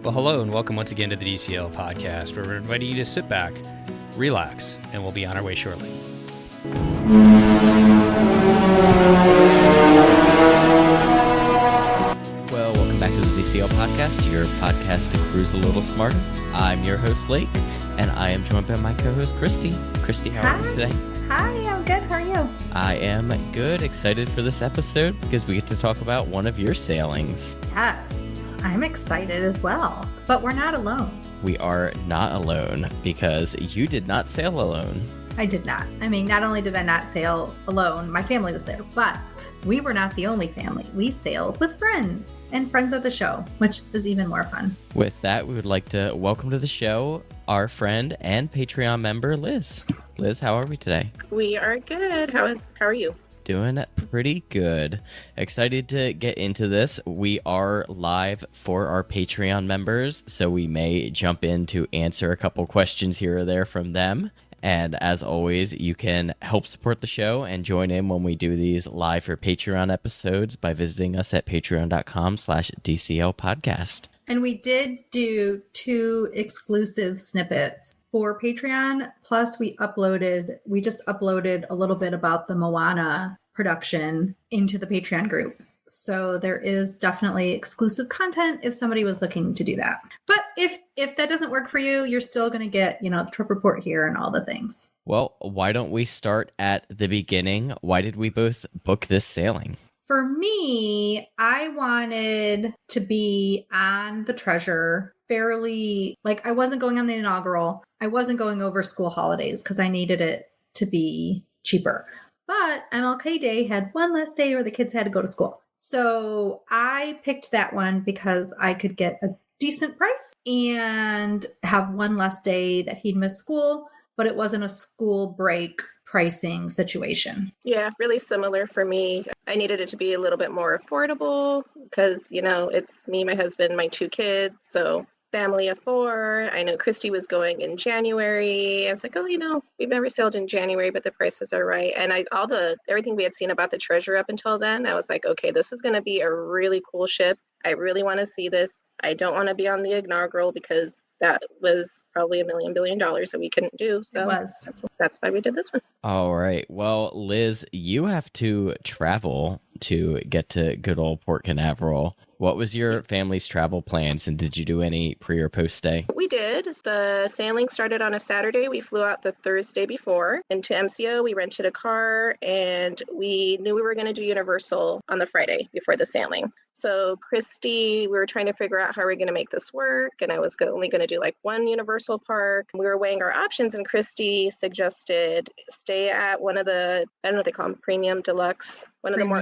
Well, hello and welcome once again to the DCL Podcast, where we're inviting you to sit back, relax, and we'll be on our way shortly. Well, welcome back to the DCL Podcast, your podcast to cruise a little smarter. I'm your host, Lake, and I am joined by my co-host, Christy. Christy, how are you today? Hi, I'm good. How are you? I am good. Excited for this episode because we get to talk about one of your sailings. Yes, I'm excited as well, but we're not alone. We are not alone because you did not sail alone. I did not. I mean, not only did I not sail alone, my family was there, but we were not the only family. We sailed with friends and friends of the show, which is even more fun. With that, we would like to welcome to the show our friend and Patreon member, Liz. Liz, how are we today? We are good. How are you? Doing pretty good. Excited to get into this. We are live for our Patreon members, so we may jump in to answer a couple questions here or there from them. And as always, you can help support the show and join in when we do these live for Patreon episodes by visiting us at patreon.com/DCL Podcast. And we did do 2 exclusive snippets for Patreon. Plus, we just uploaded a little bit about the Moana production into the Patreon group. So there is definitely exclusive content if somebody was looking to do that. But if that doesn't work for you, you're still going to get, the trip report here and all the things. Well, why don't we start at the beginning? Why did we both book this sailing? For me, I wanted to be on the Treasure fairly, I wasn't going on the inaugural. I wasn't going over school holidays because I needed it to be cheaper. But MLK Day had one less day where the kids had to go to school. So I picked that one because I could get a decent price and have one less day that he'd miss school, but it wasn't a school break pricing situation. Yeah, really similar for me. I needed it to be a little bit more affordable because, it's me, my husband, my 2 kids. So family of 4. I know Christy was going in January. I was like, we've never sailed in January, but the prices are right. And everything we had seen about the Treasure up until then, I was like, okay, this is going to be a really cool ship. I really want to see this. I don't want to be on the inaugural because that was probably $1 billion that we couldn't do. So it was. That's why we did this one. All right. Well, Liz, you have to travel to get to good old Port Canaveral. What was your family's travel plans, and did you do any pre or post stay? We did. The sailing started on a Saturday. We flew out the Thursday before into MCO. We rented a car, and we knew we were going to do Universal on the Friday before the sailing. So Christy, we were trying to figure out how we're going to make this work, and I was only going to do one Universal park. We were weighing our options, and Christy suggested stay at one of the, I don't know what they call them, premium, deluxe, one of the more,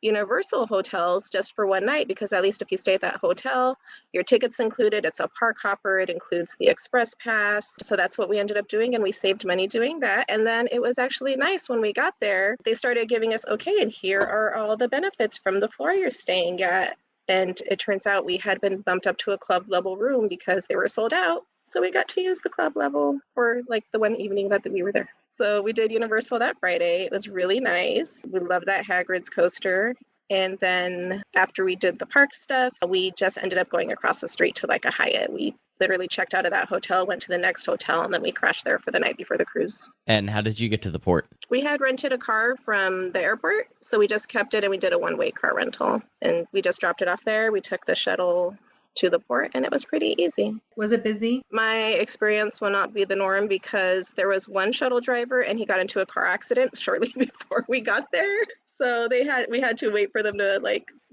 Universal hotels just for one night, because at least if you stay at that hotel, your ticket's included. It's a park hopper. It includes the express pass. So that's what we ended up doing, and we saved money doing that. And then it was actually nice when we got there. They started giving us, okay, and here are all the benefits from the floor you're staying at. And it turns out we had been bumped up to a club level room because they were sold out. So we got to use the club level for the one evening that we were there. So we did Universal that Friday. It was really nice. We loved that Hagrid's coaster. And then after we did the park stuff, we just ended up going across the street to a Hyatt. We literally checked out of that hotel, went to the next hotel, and then we crashed there for the night before the cruise. And how did you get to the port? We had rented a car from the airport, so we just kept it and we did a one-way car rental. And we just dropped it off there. We took the shuttle to the port, and it was pretty easy. Was it busy? My experience will not be the norm because there was one shuttle driver and he got into a car accident shortly before we got there. So we had to wait for them to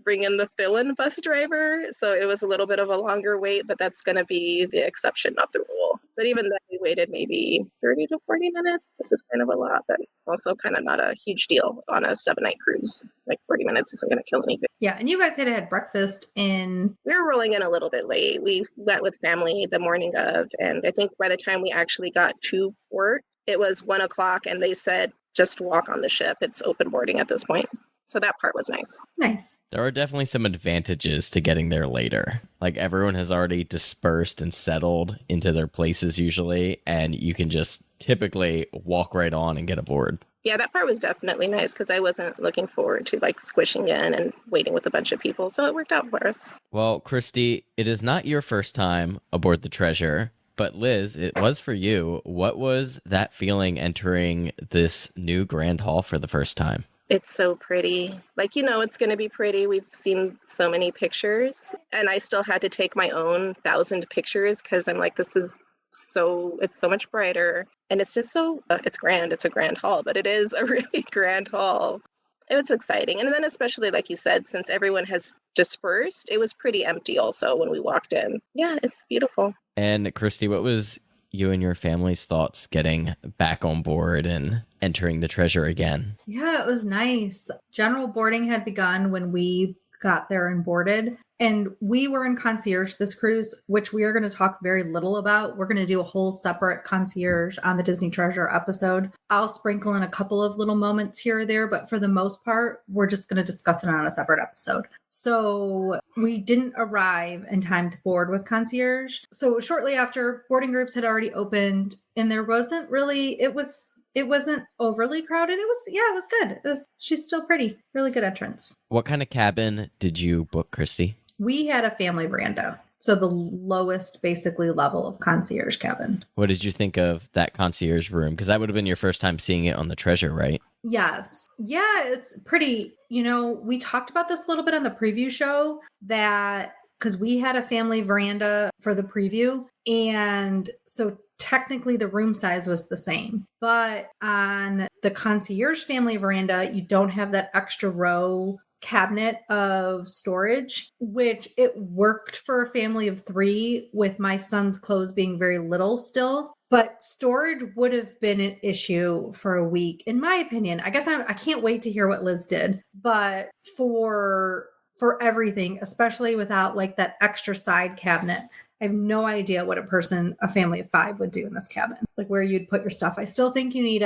bring in the fill-in bus driver. So it was a little bit of a longer wait, but that's going to be the exception, not the rule. But even then, we waited maybe 30 to 40 minutes, which is kind of a lot, but also kind of not a huge deal on a 7-night cruise. 40 minutes isn't going to kill anything. Yeah, and you guys had breakfast in... We were rolling in a little bit late. We went with family the morning of, and I think by the time we actually got to port, it was 1 o'clock, and they said, just walk on the ship. It's open boarding at this point. So that part was nice. Nice. There are definitely some advantages to getting there later. Everyone has already dispersed and settled into their places usually, and you can just typically walk right on and get aboard. Yeah, that part was definitely nice because I wasn't looking forward to like squishing in and waiting with a bunch of people. So it worked out for us. Well, Christy, it is not your first time aboard the Treasure, but Liz, it was for you. What was that feeling entering this new Grand Hall for the first time? It's so pretty. Like, it's going to be pretty. We've seen so many pictures, and I still had to take my own 1,000 pictures because I'm like, it's so much brighter. And it's just it's grand. It's a grand hall, but it is a really grand hall. It was exciting. And then especially, like you said, since everyone has dispersed, it was pretty empty also when we walked in. Yeah, it's beautiful. And Christy, what was you and your family's thoughts getting back on board and entering the Treasure again? Yeah, it was nice. General boarding had begun when we got there and boarded. And we were in concierge this cruise, which we are going to talk very little about. We're going to do a whole separate concierge on the Disney Treasure episode. I'll sprinkle in a couple of little moments here or there, but for the most part, we're just going to discuss it on a separate episode. So we didn't arrive in time to board with concierge. So shortly after, boarding groups had already opened, and there wasn't really, it wasn't overly crowded. It was good. She's still pretty. Really good entrance. What kind of cabin did you book, Christy? We had a family veranda. So the lowest basically level of concierge cabin. What did you think of that concierge room? Because that would have been your first time seeing it on the Treasure, right? Yes. Yeah, it's pretty. We talked about this a little bit on the preview show that because we had a family veranda for the preview. And so technically the room size was the same, but on the concierge family veranda, you don't have that extra row cabinet of storage, which it worked for a family of 3 with my son's clothes being very little still. But storage would have been an issue for a week, in my opinion. I guess I can't wait to hear what Liz did, but for everything, especially without like that extra side cabinet, I have no idea what a family of 5 would do in this cabin, like where you'd put your stuff. I still think you need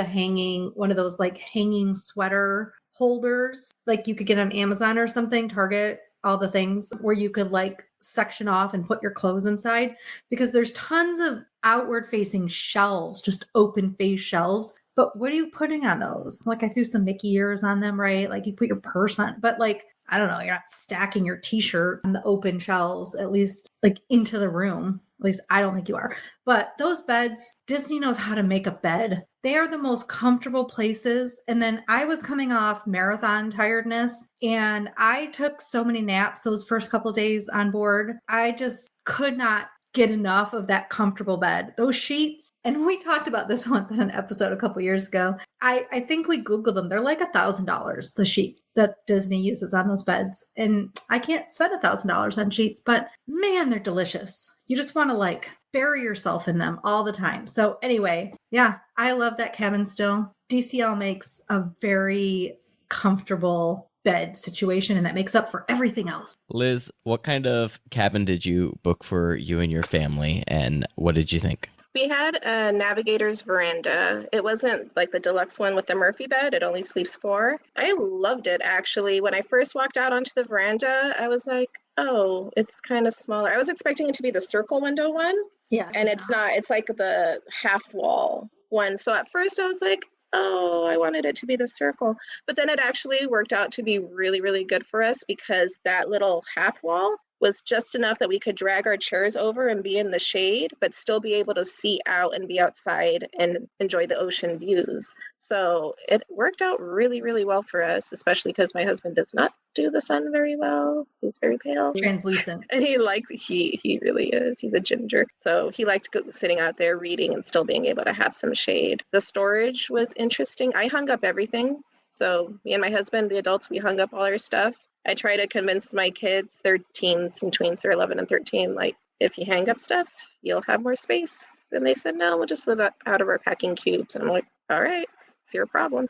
one of those like hanging sweater holders, like you could get on Amazon or something, Target, all the things where you could like section off and put your clothes inside, because there's tons of outward facing shelves, just open face shelves. But what are you putting on those? Like I threw some Mickey ears on them, right? Like you put your purse on, but like, I don't know, you're not stacking your t-shirt on the open shelves, at least like into the room. At least I don't think you are. But those beds, Disney knows how to make a bed. They are the most comfortable places. And then I was coming off marathon tiredness, and I took so many naps those first couple of days on board. I just could not get enough of that comfortable bed. Those sheets, and we talked about this once in an episode a couple years ago. I think we Googled them. They're like $1,000, the sheets that Disney uses on those beds. And I can't spend $1,000 on sheets, but man, they're delicious. You just want to like bury yourself in them all the time. So anyway, yeah, I love that cabin still. DCL makes a very comfortable bed situation, and that makes up for everything else. Liz, what kind of cabin did you book for you and your family, and what did you think? We had a navigator's veranda. It wasn't like the deluxe one with the Murphy bed. It only sleeps 4. I loved it, actually. When I first walked out onto the veranda, I was like, oh, it's kind of smaller. I was expecting it to be the circle window one. Yeah. And it's not. It's like the half wall one. So at first I was like, oh, I wanted it to be the circle. But then it actually worked out to be really, really good for us, because that little half wall was just enough that we could drag our chairs over and be in the shade, but still be able to see out and be outside and enjoy the ocean views. So it worked out really, really well for us, especially because my husband does not do the sun very well. He's very pale. Translucent. And he really is. He's a ginger. So he liked sitting out there reading and still being able to have some shade. The storage was interesting. I hung up everything. So me and my husband, the adults, we hung up all our stuff. I try to convince my kids, they're teens and tweens, they're 11 and 13, like, if you hang up stuff, you'll have more space. And they said, no, we'll just live out of our packing cubes. And I'm like, all right, it's your problem.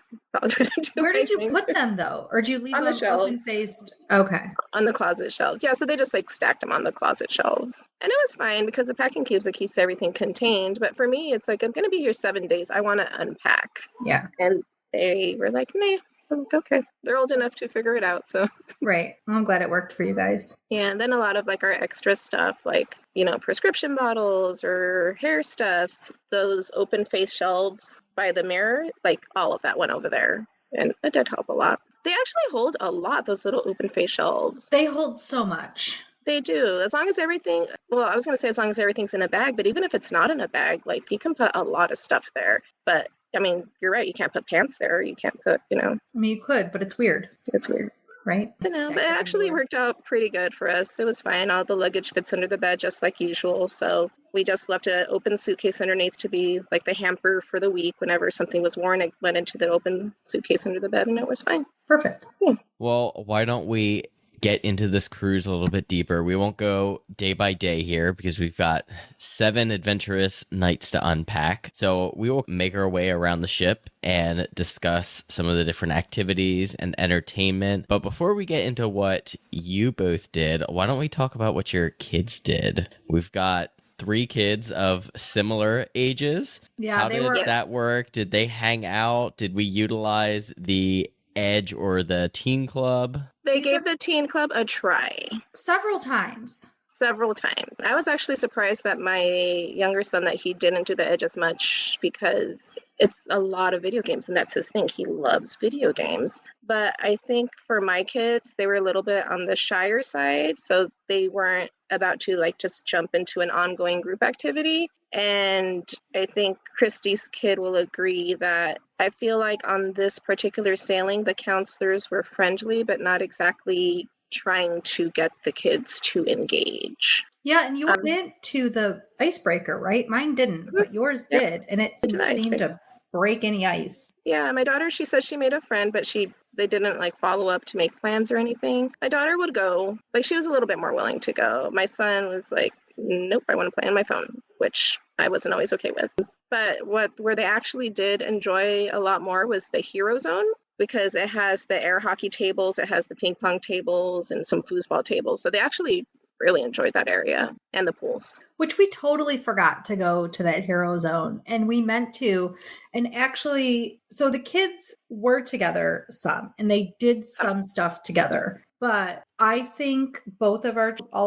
Where did you put them, though? Or did you leave on them the shelves? Open-faced? Okay. On the closet shelves. Yeah, so they just like stacked them on the closet shelves. And it was fine because the packing cubes, it keeps everything contained. But for me, it's like, I'm going to be here 7 days. I want to unpack. Yeah. And they were like, nah, I'm like, okay, they're old enough to figure it out. So Right. I'm glad it worked for you guys. yeah, and then a lot of like our extra stuff, like, prescription bottles or hair stuff, those open face shelves by the mirror, like all of that went over there. And it did help a lot. They actually hold a lot, those little open face shelves. They hold so much. They do. As long as everything, well, I was going to say as long as everything's in a bag, but even if it's not in a bag, like you can put a lot of stuff there. But I mean, you're right. You can't put pants there. You can't put, I mean, you could, but it's weird. It's weird. Right? But it actually worked out pretty good for us. It was fine. All the luggage fits under the bed just like usual. So we just left an open suitcase underneath to be like the hamper for the week. Whenever something was worn, it went into the open suitcase under the bed and it was fine. Perfect. Yeah. Well, why don't we get into this cruise a little bit deeper? We won't go day by day here because we've got 7 adventurous nights to unpack. So we will make our way around the ship and discuss some of the different activities and entertainment. But before we get into what you both did, why don't we talk about what your kids did? We've got 3 kids of similar ages. Yeah, How did that work? Did they hang out? Did we utilize the Edge or the teen club? They gave the teen club a try. Several times. I was actually surprised that my younger son, that he didn't do the Edge as much because it's a lot of video games and that's his thing. He loves video games. But I think for my kids, they were a little bit on the shyer side. So they weren't about to like just jump into an ongoing group activity. And I think Christy's kid will agree that I feel like on this particular sailing, the counselors were friendly, but not exactly trying to get the kids to engage. Yeah, and you went to the icebreaker, right? Mine didn't, but yours did. And it seemed to break any ice. Yeah, my daughter, she said she made a friend, but they didn't like follow up to make plans or anything. My daughter would go, like she was a little bit more willing to go. My son was like, nope, I want to play on my phone, which I wasn't always okay with. But where they actually did enjoy a lot more was the Hero Zone, because it has the air hockey tables, it has the ping pong tables, and some foosball tables. So they actually really enjoyed that area, and the pools. Which we totally forgot to go to that Hero Zone, and we meant to. And actually, so the kids were together some, and they did some stuff together. But I think all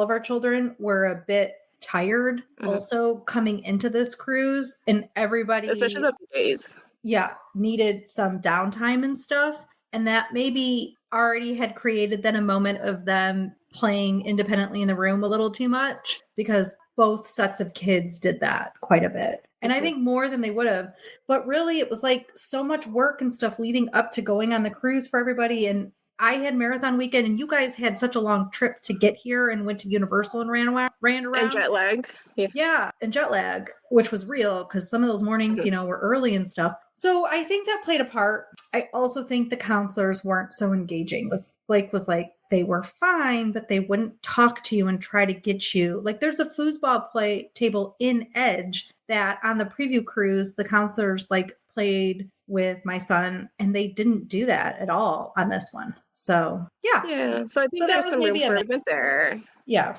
of our children were a bit tired also coming into this cruise, and everybody, especially the few days, needed some downtime and stuff. And that maybe already had created then a moment of them playing independently in the room a little too much, because both sets of kids did that quite a bit. And I think more than they would have. But really, it was like so much work and stuff leading up to going on the cruise for everybody. And I had marathon weekend, and you guys had such a long trip to get here and went to Universal and ran around. And jet lag. Yeah, and jet lag, which was real because some of those mornings, were early and stuff. So I think that played a part. I also think the counselors weren't so engaging. Blake was like, they were fine, but they wouldn't talk to you and try to get you. Like there's a foosball play table in Edge that on the preview cruise, the counselors played with my son, and they didn't do that at all on this one. So yeah. So I think there's some room for improvement there. Yeah.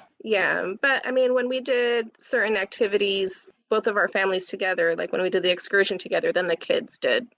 But I mean, when we did certain activities, both of our families together, like when we did the excursion together, then the kids did,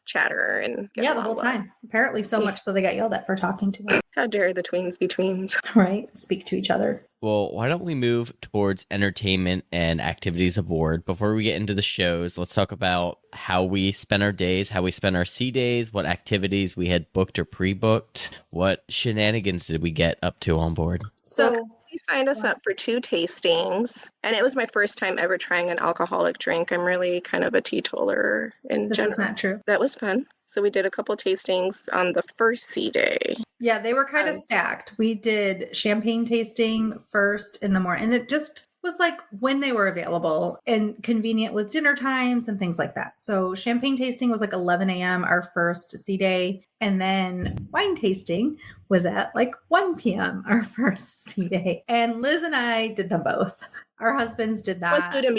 chatter and get the whole time. Apparently so much that they got yelled at for talking to them. How dare the tweens be tweens. Right. Speak to each other. Well, why don't we move towards entertainment and activities aboard? Before we get into the shows, let's talk about how we spend our days, how we spend our sea days, what activities we had booked or pre-booked, what shenanigans did we get up to on board. So he signed us up for 2 tastings, and it was my first time ever trying an alcoholic drink. I'm really kind of a teetotaler in general. This is not true. That was fun. So we did a couple tastings on the first sea day. Yeah, they were kind of stacked. We did champagne tasting first in the morning, and it just was like when they were available and convenient with dinner times and things like that. So champagne tasting was like 11 a.m. our first sea day. And then wine tasting was at like 1 p.m. our first sea day. And Liz and I did them both. Our husbands did that. With food in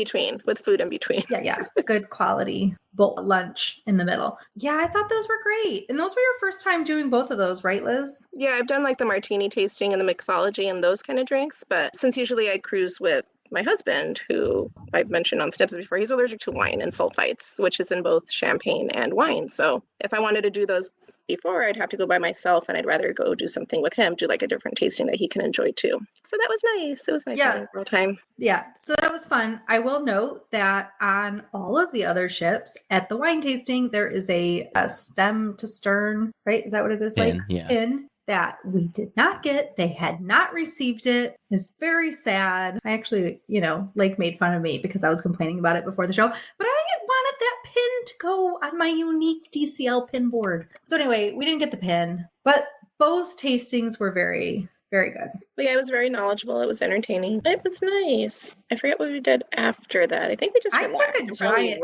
between. Yeah. Good quality bowl lunch in the middle. Yeah, I thought those were great. And those were your first time doing both of those, right, Liz? Yeah, I've done like the martini tasting and the mixology and those kind of drinks. But since usually I cruise with my husband, who I've mentioned on Snips before, he's allergic to wine and sulfites, which is in both champagne and wine. So if I wanted to do those before, I'd have to go by myself, and I'd rather go do something with him, do like a different tasting that he can enjoy too. So that was nice. It was nice having real time. Yeah, so that was fun. I will note that on all of the other ships at the wine tasting, there is a stem to stern, right? Is that what it is? Pin, like yeah. pin that we did not get. They had not received it. It's very sad. I actually, Lake made fun of me because I was complaining about it before the show, but I wanted that pin to go on my unique DCL pin board. So anyway, we didn't get the pin, but both tastings were very, very good. The guy was very knowledgeable. It was entertaining. It was nice. I forget what we did after that. I think we just relaxed. Took a giant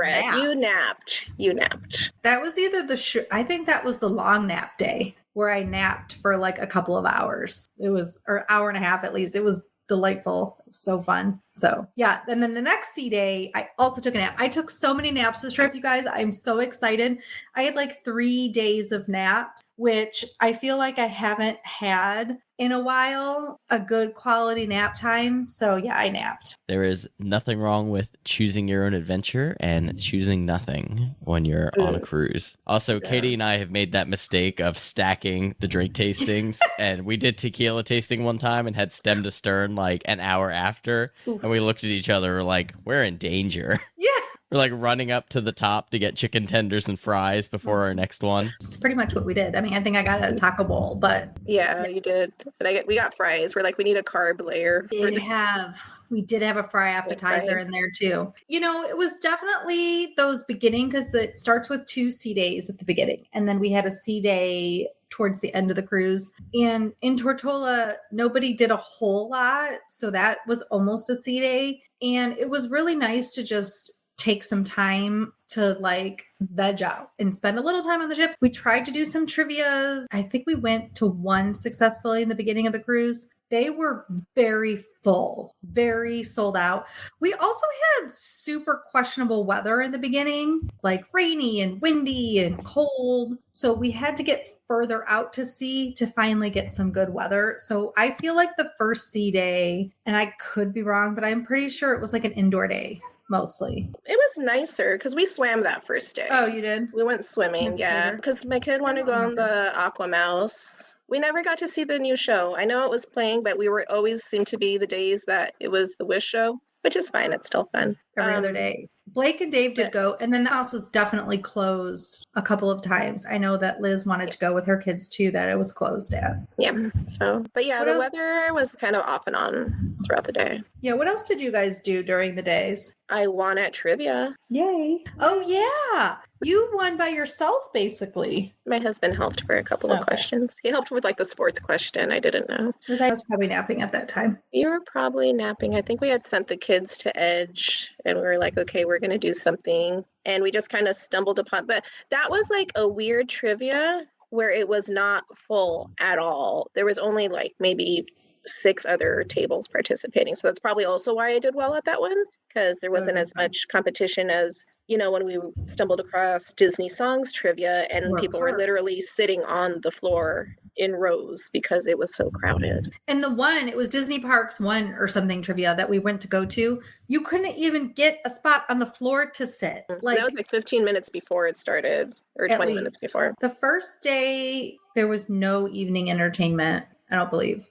nap. You napped. That was either I think that was the long nap day where I napped for like a couple of hours. It was, or hour and a half at least. It was delightful. It was so fun. So yeah. And then the next sea day, I also took a nap. I took so many naps this trip, you guys. I'm so excited. I had like 3 days of naps, which I feel like I haven't had in a while, a good quality nap time. So yeah, I napped. There is nothing wrong with choosing your own adventure and choosing nothing when you're on a cruise. Also, Katie and I have made that mistake of stacking the drink tastings, and we did tequila tasting one time and had stem to stern like an hour after, and we looked at each other like, we're in danger. Yeah. We're like running up to the top to get chicken tenders and fries before our next one. It's pretty much what we did. I mean, I think I got a taco bowl, but yeah, you did. And we got fries. We're like, we need a carb layer. We did have a fry appetizer in there too. It was definitely those beginning, because it starts with 2 sea days at the beginning, and then we had a sea day towards the end of the cruise. And in Tortola, nobody did a whole lot, so that was almost a sea day. And it was really nice to just take some time to like veg out and spend a little time on the ship. We tried to do some trivias. I think we went to one successfully in the beginning of the cruise. They were very full, very sold out. We also had super questionable weather in the beginning, like rainy and windy and cold. So we had to get further out to sea to finally get some good weather. So I feel like the first sea day, and I could be wrong, but I'm pretty sure it was like an indoor day. Mostly. It was nicer because we swam that first day. Oh, you did? We went swimming, yeah. Because my kid wanted to go on the Aqua Mouse. We never got to see the new show. I know it was playing, but we were always seemed to be the days that it was the Wish show, which is fine. It's still fun. Every other day. Blake and Dave did go, and then the house was definitely closed a couple of times. I know that Liz wanted to go with her kids too, that it was closed at. Yeah. So, but yeah, the weather was kind of off and on throughout the day. Yeah. What else did you guys do during the days? I won at trivia. Yay. Oh, yeah. You won by yourself, basically. My husband helped for a couple of questions. He helped with like the sports question. I didn't know. Because I was probably napping at that time. You were probably napping. I think we had sent the kids to Edge, and we were like, okay, we're going to do something. And we just kind of stumbled upon, but that was like a weird trivia where it was not full at all. There was only like maybe 6 other tables participating. So that's probably also why I did well at that one, because there wasn't as much competition as, when we stumbled across Disney songs trivia, and people were literally sitting on the floor in rows because it was so crowded. And it was Disney Parks 1 or something trivia that we went to go to. You couldn't even get a spot on the floor to sit. Like, that was like 15 minutes before it started, or 20 minutes before. The first day, there was no evening entertainment. I don't believe.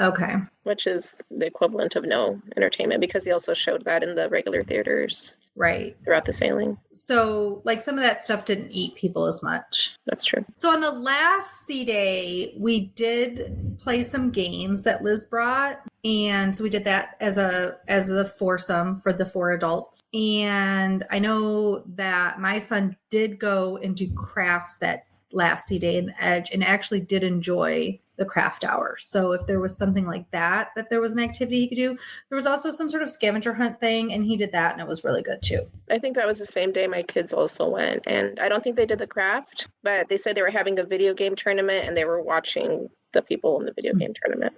Okay. Which is the equivalent of no entertainment, because they also showed that in the regular theaters. Right. Throughout the sailing. So, like, some of that stuff didn't eat people as much. That's true. So, on the last sea day, we did play some games that Liz brought. And so we did that as a foursome for the 4 adults. And I know that my son did go and do crafts that last sea day in the Edge, and actually did enjoy the craft hour. So if there was something like that there was an activity he could do. There was also some sort of scavenger hunt thing, and he did that, and it was really good too. I think that was the same day my kids also went, and I don't think they did the craft, but they said they were having a video game tournament and they were watching the people in the video game tournament.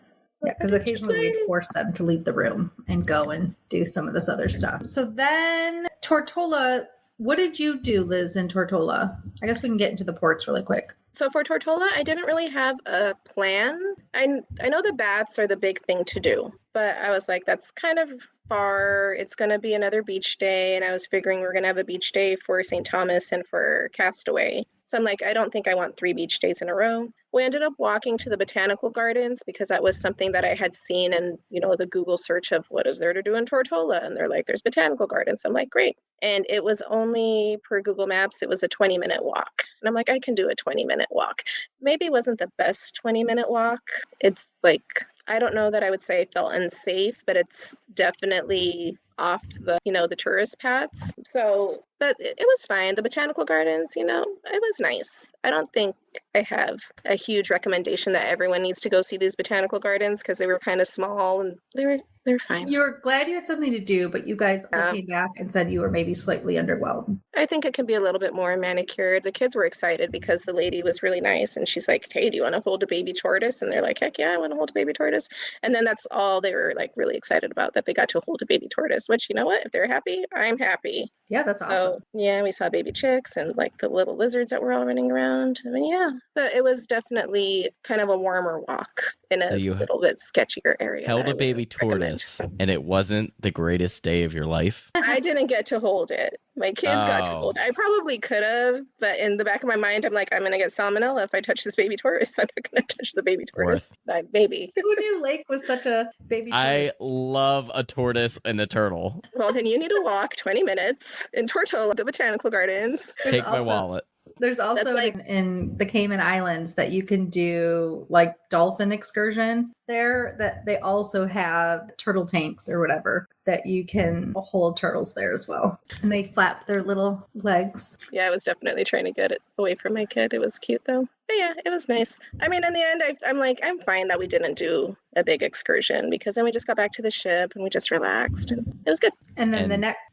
Yeah, because occasionally we'd force them to leave the room and go and do some of this other stuff. So then Tortola, what did you do, Liz, in Tortola? I guess we can get into the ports really quick. So for Tortola, I didn't really have a plan. I know the baths are the big thing to do, but I was like, that's kind of far. It's going to be another beach day. And I was figuring we're going to have a beach day for St. Thomas and for Castaway. So I'm like, I don't think I want 3 beach days in a row. We ended up walking to the botanical gardens because that was something that I had seen in, the Google search of what is there to do in Tortola. And they're like, there's botanical gardens. I'm like, great. And it was only per Google Maps, it was a 20-minute walk. And I'm like, I can do a 20-minute walk. Maybe it wasn't the best 20-minute walk. It's like, I don't know that I would say I felt unsafe, but it's definitely off the, the tourist paths. So, but it was fine. The botanical gardens, it was nice. I don't think I have a huge recommendation that everyone needs to go see these botanical gardens because they were kind of small and they're fine. You were glad you had something to do, but you guys came back and said you were maybe slightly underwhelmed. I think it can be a little bit more manicured. The kids were excited because the lady was really nice and she's like, hey, do you want to hold a baby tortoise? And they're like, heck yeah, I want to hold a baby tortoise. And then that's all they were like really excited about, that they got to hold a baby tortoise, which, you know what, if they're happy, I'm happy. Yeah, that's awesome. So, yeah, we saw baby chicks and like the little lizards that were all running around. I mean, yeah, but it was definitely kind of a warmer walk in a little bit sketchier area. Held a baby tortoise and it wasn't the greatest day of your life? I didn't get to hold it. My kids got to hold it. I probably could have, but in the back of my mind, I'm like, I'm going to get salmonella if I touch this baby tortoise. I'm not going to touch the baby tortoise. That baby. Who knew Lake was such a baby tortoise? I love a tortoise and a turtle. Well, then you need to walk 20 minutes in Tortola, the botanical gardens. Take my wallet. There's also in the Cayman Islands that you can do like dolphin excursion there, that they also have turtle tanks or whatever that you can hold turtles there as well. And they flap their little legs. Yeah, I was definitely trying to get it away from my kid. It was cute though. But yeah, it was nice. I mean, in the end, I'm like, I'm fine that we didn't do a big excursion because then we just got back to the ship and we just relaxed and it was good. And then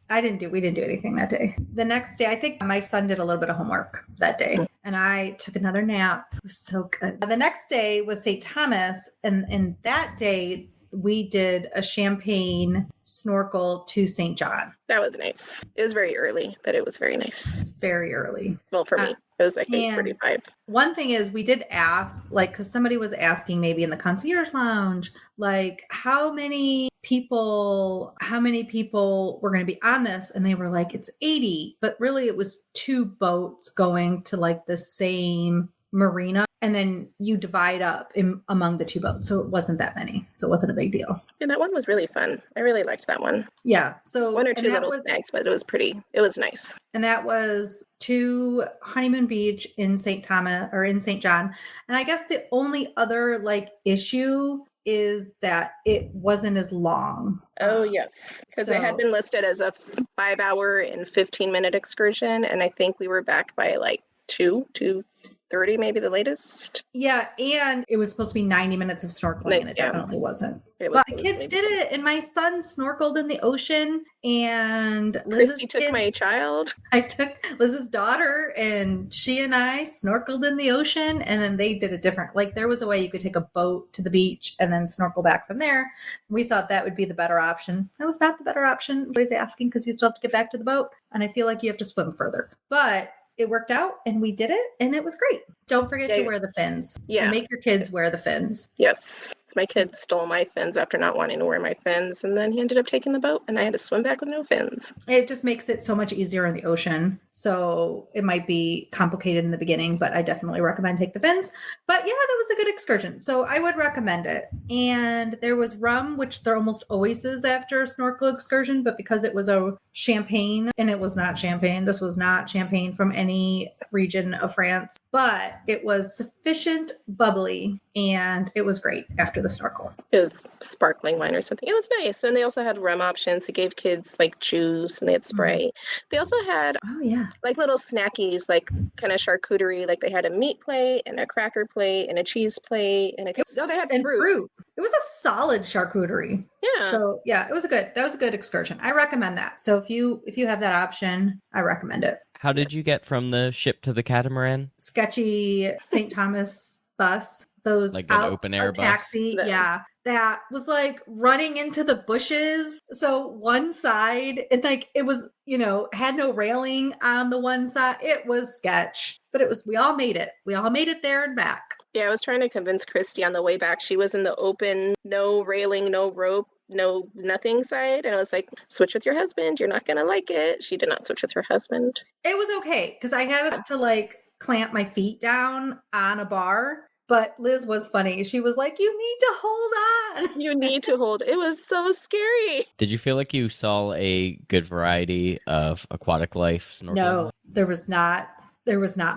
we didn't do anything that day. The next day, I think my son did a little bit of homework that day and I took another nap. It was so good. The next day was St. Thomas. And that day we did a champagne snorkel to St. John. That was nice. It was very early, but it was very nice. It's very early. Well, for me, it was, I think, 35. One thing is we did ask, like, because somebody was asking maybe in the concierge lounge, like, how many people were going to be on this? And they were like, it's 80. But really it was 2 boats going to like the same marina. And then you divide up among the 2 boats. So it wasn't that many. So it wasn't a big deal. And that one was really fun. I really liked that one. Yeah. So 1 or 2 little snacks, but it was nice. And that was to Honeymoon Beach in St. Thomas or in St. John. And I guess the only other like issue is that it wasn't as long. Oh, yes. Because it had been listed as a 5-hour and 15-minute excursion. And I think we were back by like 2:30, maybe the latest. Yeah, and it was supposed to be 90 minutes of snorkeling, and it definitely wasn't. But the kids did it, and my son snorkeled in the ocean, and Christy took my child. I took Liz's daughter, and she and I snorkeled in the ocean, and then they did a different, like there was a way you could take a boat to the beach and then snorkel back from there. We thought that would be the better option. That was not the better option. Everybody's asking because you still have to get back to the boat, and I feel like you have to swim further. But it worked out and we did it and it was great. Don't forget to wear the fins. Yeah. And make your kids wear the fins. Yes. My kid stole my fins after not wanting to wear my fins. And then he ended up taking the boat and I had to swim back with no fins. It just makes it so much easier in the ocean. So it might be complicated in the beginning, but I definitely recommend take the fins. But yeah, that was a good excursion. So I would recommend it. And there was rum, which there almost always is after a snorkel excursion, but because it was a champagne and it was not champagne, this was not champagne from any region of France, but it was sufficient bubbly and it was great after the snorkel. It was sparkling wine or something. It was nice. And they also had rum options. They gave kids like juice and they had Sprite. They also had like little snackies, like kind of charcuterie. Like they had a meat plate and a cracker plate and a cheese plate and they had fruit. It was a solid charcuterie. Yeah. So yeah, that was a good excursion. I recommend that. So if you have that option, I recommend it. How did you get from the ship to the catamaran? Sketchy St. Thomas bus. Those like an open air bus. Taxi. Yeah. That was like running into the bushes. So one side, and like it was, had no railing on the one side. It was sketch, but we all made it. We all made it there and back. Yeah, I was trying to convince Christy on the way back. She was in the open, no railing, no rope, no nothing side. And I was like, switch with your husband. You're not going to like it. She did not switch with her husband. It was okay because I had to like clamp my feet down on a bar. But Liz was funny. She was like, you need to hold on. You need to hold. It was so scary. Did you feel like you saw a good variety of aquatic life snorkeling? No, there was not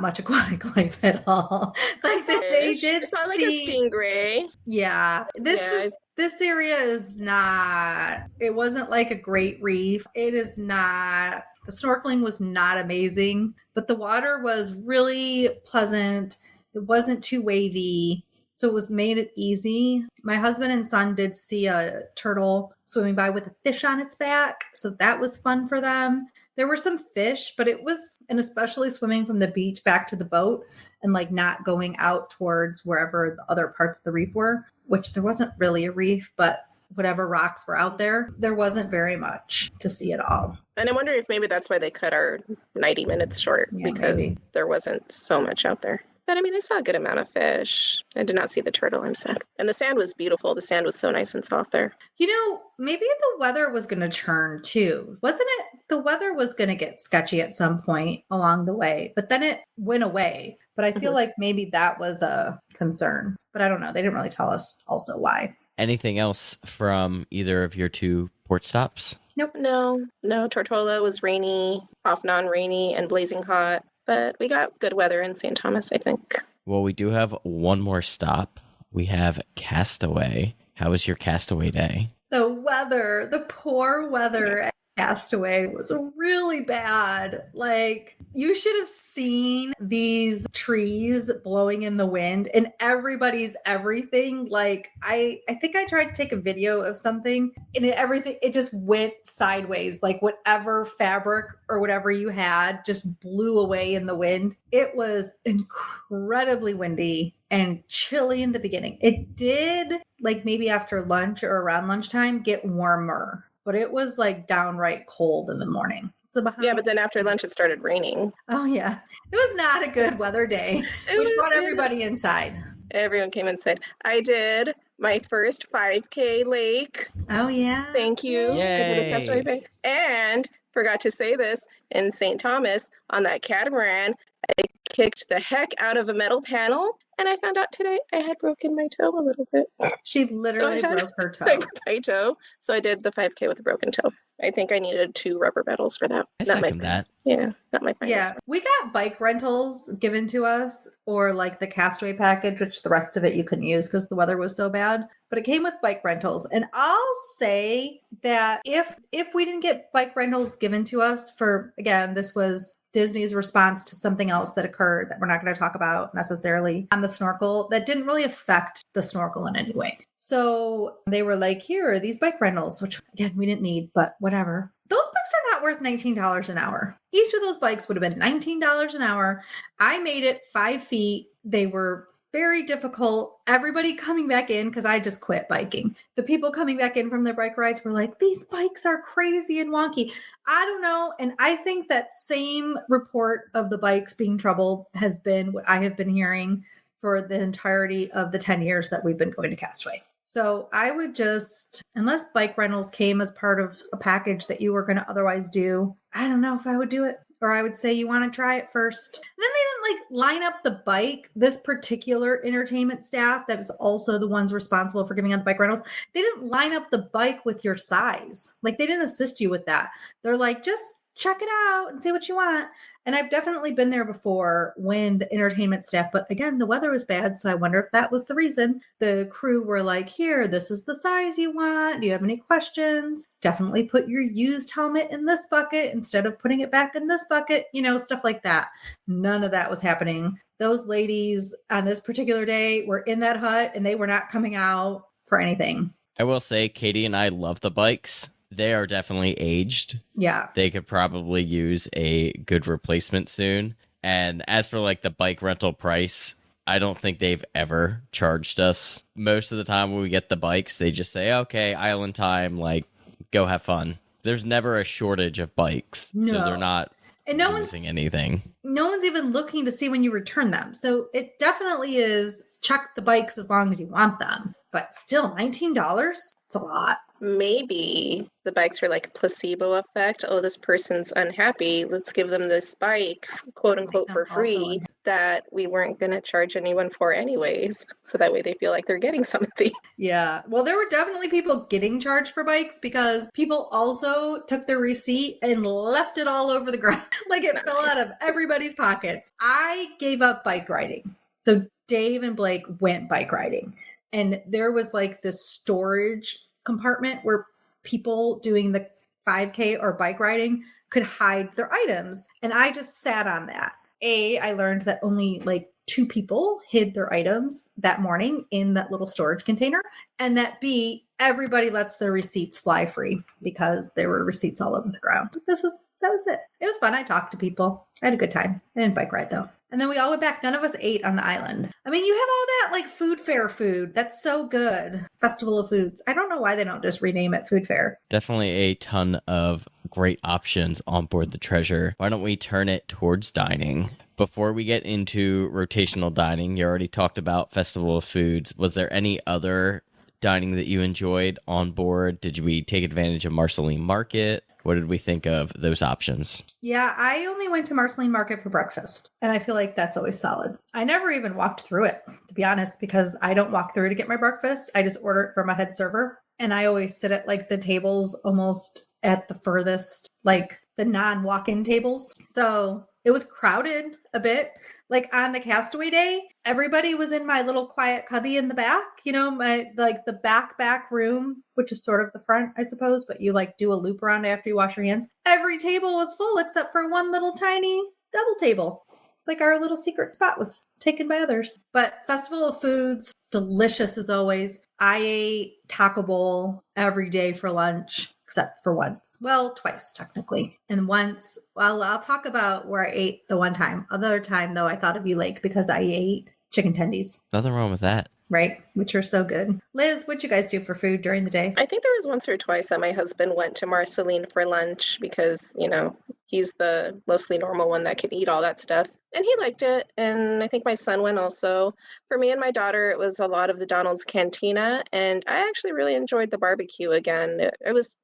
much aquatic life at all. Like they did It's not like a stingray. Yeah. This area is not, it wasn't like a great reef. It is not, the snorkeling was not amazing, but the water was really pleasant. It wasn't too wavy, so it made it easy. My husband and son did see a turtle swimming by with a fish on its back, so that was fun for them. There were some fish, but and especially swimming from the beach back to the boat and like not going out towards wherever the other parts of the reef were, which there wasn't really a reef, but whatever rocks were out there wasn't very much to see at all. And I wonder if maybe that's why they cut our 90 minutes short, because there wasn't so much out there. But I mean, I saw a good amount of fish. I did not see the turtle, I'm sad. And the sand was beautiful. The sand was so nice and soft there. You know, maybe the weather was going to turn too. Wasn't it? The weather was going to get sketchy at some point along the way, but then it went away. But I feel like maybe that was a concern. But I don't know. They didn't really tell us also why. Anything else from either of your two port stops? Nope. No. Tortola was rainy, off non-rainy, and blazing hot. But we got good weather in St. Thomas, I think. Well, we do have one more stop. We have Castaway. How was your Castaway day? The weather, the poor weather at Castaway was really bad. Like, you should have seen these trees blowing in the wind and everybody's everything. Like, I think I tried to take a video of something and it just went sideways. Like, whatever fabric or whatever you had just blew away in the wind. It was incredibly windy and chilly in the beginning. It did, like maybe after lunch or around lunchtime, get warmer. But it was like downright cold in the morning. Yeah, but then after lunch, it started raining. Oh, yeah. It was not a good weather day, which brought everybody inside. Everyone came inside. I did my first 5K lake. Oh, yeah. Thank you. Yay. I did the Castaway Bay. And forgot to say this, in St. Thomas, on that catamaran, I kicked the heck out of a metal panel. And I found out today I had broken my toe a little bit. She literally broke her toe. My toe. So I did the 5K with a broken toe. I think I needed 2 rubber medals for that. I second that. Yeah, not my friends. Yeah, we got bike rentals given to us, or like the Castaway package, which the rest of it you couldn't use because the weather was so bad. But it came with bike rentals. And I'll say that if we didn't get bike rentals given to us for, again, this was Disney's response to something else that occurred that we're not going to talk about necessarily on the snorkel that didn't really affect the snorkel in any way. So they were like, here are these bike rentals, which again, we didn't need, but whatever. Those bikes are not worth $19 an hour. Each of those bikes would have been $19 an hour. I made it 5 feet. They were very difficult. Everybody coming back in, because I just quit biking. The people coming back in from their bike rides were like, these bikes are crazy and wonky. I don't know. And I think that same report of the bikes being troubled has been what I have been hearing for the entirety of the 10 years that we've been going to Castaway. So I would just, unless bike rentals came as part of a package that you were going to otherwise do, I don't know if I would do it. Or I would say you want to try it first. And then they didn't like line up the bike. This particular entertainment staff that is also the ones responsible for giving out the bike rentals, they didn't line up the bike with your size. Like they didn't assist you with that. They're like, just check it out and see what you want. And I've definitely been there before when the entertainment staff, but again, the weather was bad. So I wonder if that was the reason. The crew were like, here, this is the size you want. Do you have any questions? Definitely put your used helmet in this bucket instead of putting it back in this bucket, you know, stuff like that. None of that was happening. Those ladies on this particular day were in that hut and they were not coming out for anything. I will say Katie and I love the bikes. They are definitely aged. Yeah. They could probably use a good replacement soon. And as for like the bike rental price, I don't think they've ever charged us. Most of the time when we get the bikes, they just say, okay, island time, like go have fun. There's never a shortage of bikes. No. So they're not using anything. No one's even looking to see when you return them. So it definitely is check the bikes as long as you want them. But still, $19? It's a lot. maybe the bikes are like a placebo effect. Oh, this person's unhappy. Let's give them this bike, quote unquote, for free that we weren't going to charge anyone for anyways. So that way they feel like they're getting something. Yeah. Well, there were definitely people getting charged for bikes because people also took their receipt and left it all over the ground. Like it fell out of everybody's pockets. I gave up bike riding. So Dave and Blake went bike riding. And there was like this storage compartment where people doing the 5K or bike riding could hide their items. And I just sat on that. I learned that only like 2 people hid their items that morning in that little storage container. And that B, everybody lets their receipts fly free because there were receipts all over the ground. That was it. It was fun. I talked to people. I had a good time. I didn't bike ride though. And then we all went back. None of us ate on the island. I mean, you have all that like food fair food. That's so good. Festival of Foods. I don't know why they don't just rename it Food Fair. Definitely a ton of great options on board the Treasure. Why don't we turn it towards dining? Before we get into rotational dining, you already talked about Festival of Foods. Was there any other dining that you enjoyed on board? Did we take advantage of Marceline Market? What did we think of those options? Yeah, I only went to Marceline Market for breakfast, and I feel like that's always solid. I never even walked through it, to be honest, because I don't walk through to get my breakfast. I just order it from a head server, and I always sit at like the tables almost at the furthest, like the non-walk-in tables. So it was crowded a bit. Like on the Castaway Day, everybody was in my little quiet cubby in the back, you know, my like the back room, which is sort of the front, I suppose, but you like do a loop around after you wash your hands. Every table was full except for one little tiny double table. Like our little secret spot was taken by others. But Festival of Foods, delicious as always. I ate taco bowl every day for lunch. Except for once. Well, twice, technically. And once, well, I'll talk about where I ate the one time. Another time, though, I thought of you, Lake, because I ate chicken tendies. Nothing wrong with that. Right, which are so good. Liz, what'd you guys do for food during the day? I think there was once or twice that my husband went to Marceline for lunch because, you know, he's the mostly normal one that can eat all that stuff. And he liked it. And I think my son went also. For me and my daughter, it was a lot of the Donald's Cantina. And I actually really enjoyed the barbecue again. It was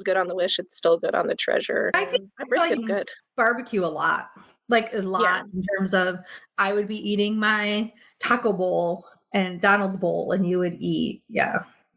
good on the Wish. It's still good on the Treasure. I think my brisket good. Barbecue a lot. Like a lot in terms of I would be eating my taco bowl and Donald's bowl and you would eat,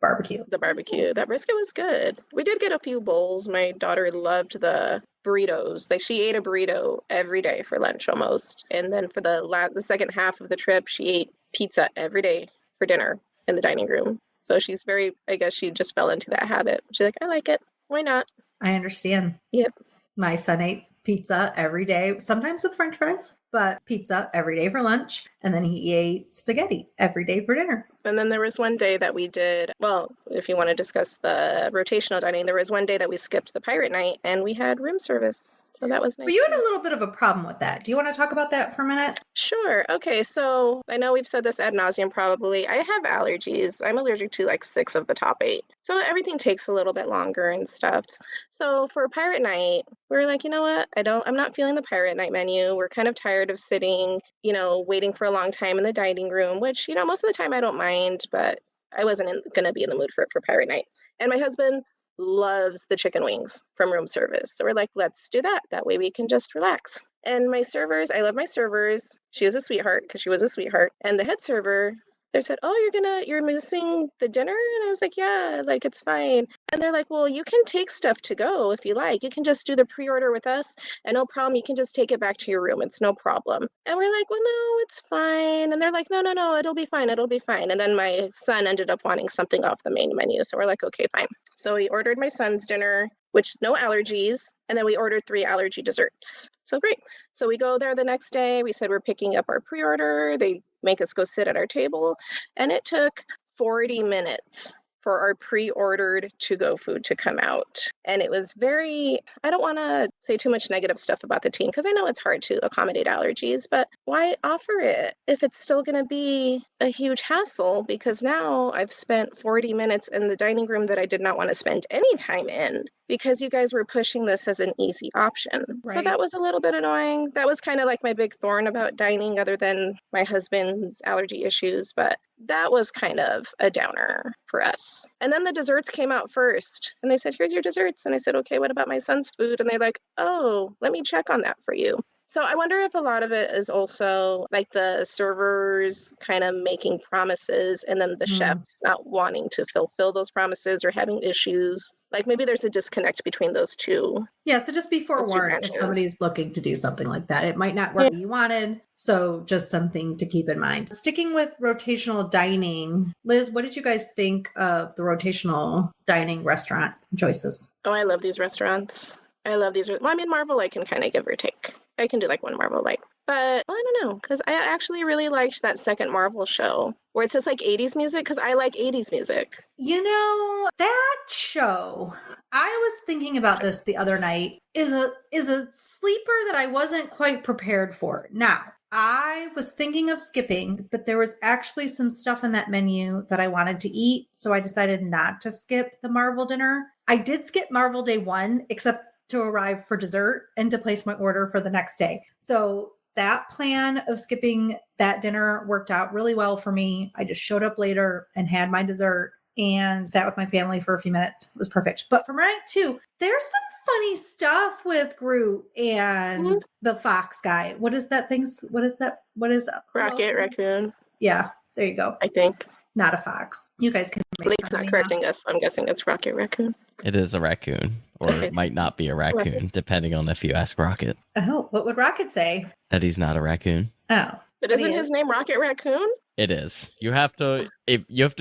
barbecue. The barbecue. That brisket was good. We did get a few bowls. My daughter loved the burritos. Like she ate a burrito every day for lunch almost. And then for the second half of the trip, she ate pizza every day for dinner in the dining room. So she's I guess she just fell into that habit. She's like, I like it. Why not? I understand. Yep. My son ate pizza every day, sometimes with French fries, but pizza every day for lunch. And then he ate spaghetti every day for dinner. And then there was one day that we did, well, if you want to discuss the rotational dining, there was one day that we skipped the pirate night and we had room service. So that was nice. But you had a little bit of a problem with that. Do you want to talk about that for a minute? Sure. Okay. So I know we've said this ad nauseum probably. I have allergies. I'm allergic to like 6 of the top 8. So everything takes a little bit longer and stuff. So for pirate night, we were like, you know what? I'm not feeling the pirate night menu. We're kind of tired of sitting, waiting for a long time in the dining room, which, most of the time I don't mind, but I wasn't going to be in the mood for it for pirate night. And my husband loves the chicken wings from room service. So we're like, let's do that. That way we can just relax. And my servers, I love my servers. She was a sweetheart because she was a sweetheart. And the head server, they said, oh, you're missing the dinner? And I was like, yeah, like it's fine. And they're like, well, you can take stuff to go if you like. You can just do the pre-order with us and no problem. You can just take it back to your room. It's no problem. And we're like, well, no, it's fine. And they're like, no, it'll be fine. It'll be fine. And then my son ended up wanting something off the main menu. So we're like, okay, fine. So we ordered my son's dinner, which no allergies. And then we ordered 3 allergy desserts. So great. So we go there the next day. We said we're picking up our pre-order. They make us go sit at our table. And it took 40 minutes for our pre-ordered to-go food to come out. And it was I don't want to say too much negative stuff about the team because I know it's hard to accommodate allergies, but why offer it if it's still going to be a huge hassle? Because now I've spent 40 minutes in the dining room that I did not want to spend any time in because you guys were pushing this as an easy option. Right. So that was a little bit annoying. That was kind of like my big thorn about dining other than my husband's allergy issues. But that was kind of a downer for us. And then the desserts came out first, and they said, here's your desserts. And I said, okay, what about my son's food? And they're like, oh, let me check on that for you. So I wonder if a lot of it is also like the servers kind of making promises and then the chefs not wanting to fulfill those promises or having issues. Like maybe there's a disconnect between those two. Yeah, so just be forewarned if somebody's looking to do something like that. It might not work you wanted, so just something to keep in mind. Sticking with rotational dining, Liz, what did you guys think of the rotational dining restaurant choices? Oh, I love these restaurants. I love these. Well, I mean, Marvel I can kind of give or take. I can do like one Marvel Light. But well, I don't know, because I actually really liked that second Marvel show where it's just like 80s music, because I like 80s music. You know, that show, I was thinking about this the other night, is a sleeper that I wasn't quite prepared for. Now, I was thinking of skipping, but there was actually some stuff in that menu that I wanted to eat, so I decided not to skip the Marvel dinner. I did skip Marvel Day 1, except to arrive for dessert and to place my order for the next day. So that plan of skipping that dinner worked out really well for me. I just showed up later and had my dessert and sat with my family for a few minutes. It was perfect. But for night 2, there's some funny stuff with Groot and the fox guy. What is that thing? What is Rocket Raccoon. Yeah, there you go. I think. Not a fox. You guys can make Blake's not correcting us. I'm guessing it's Rocket Raccoon. It is a raccoon, or it might not be a raccoon, depending on if you ask Rocket. Oh, what would Rocket say? That he's not a raccoon. Oh. But isn't his name Rocket Raccoon? It is. You have to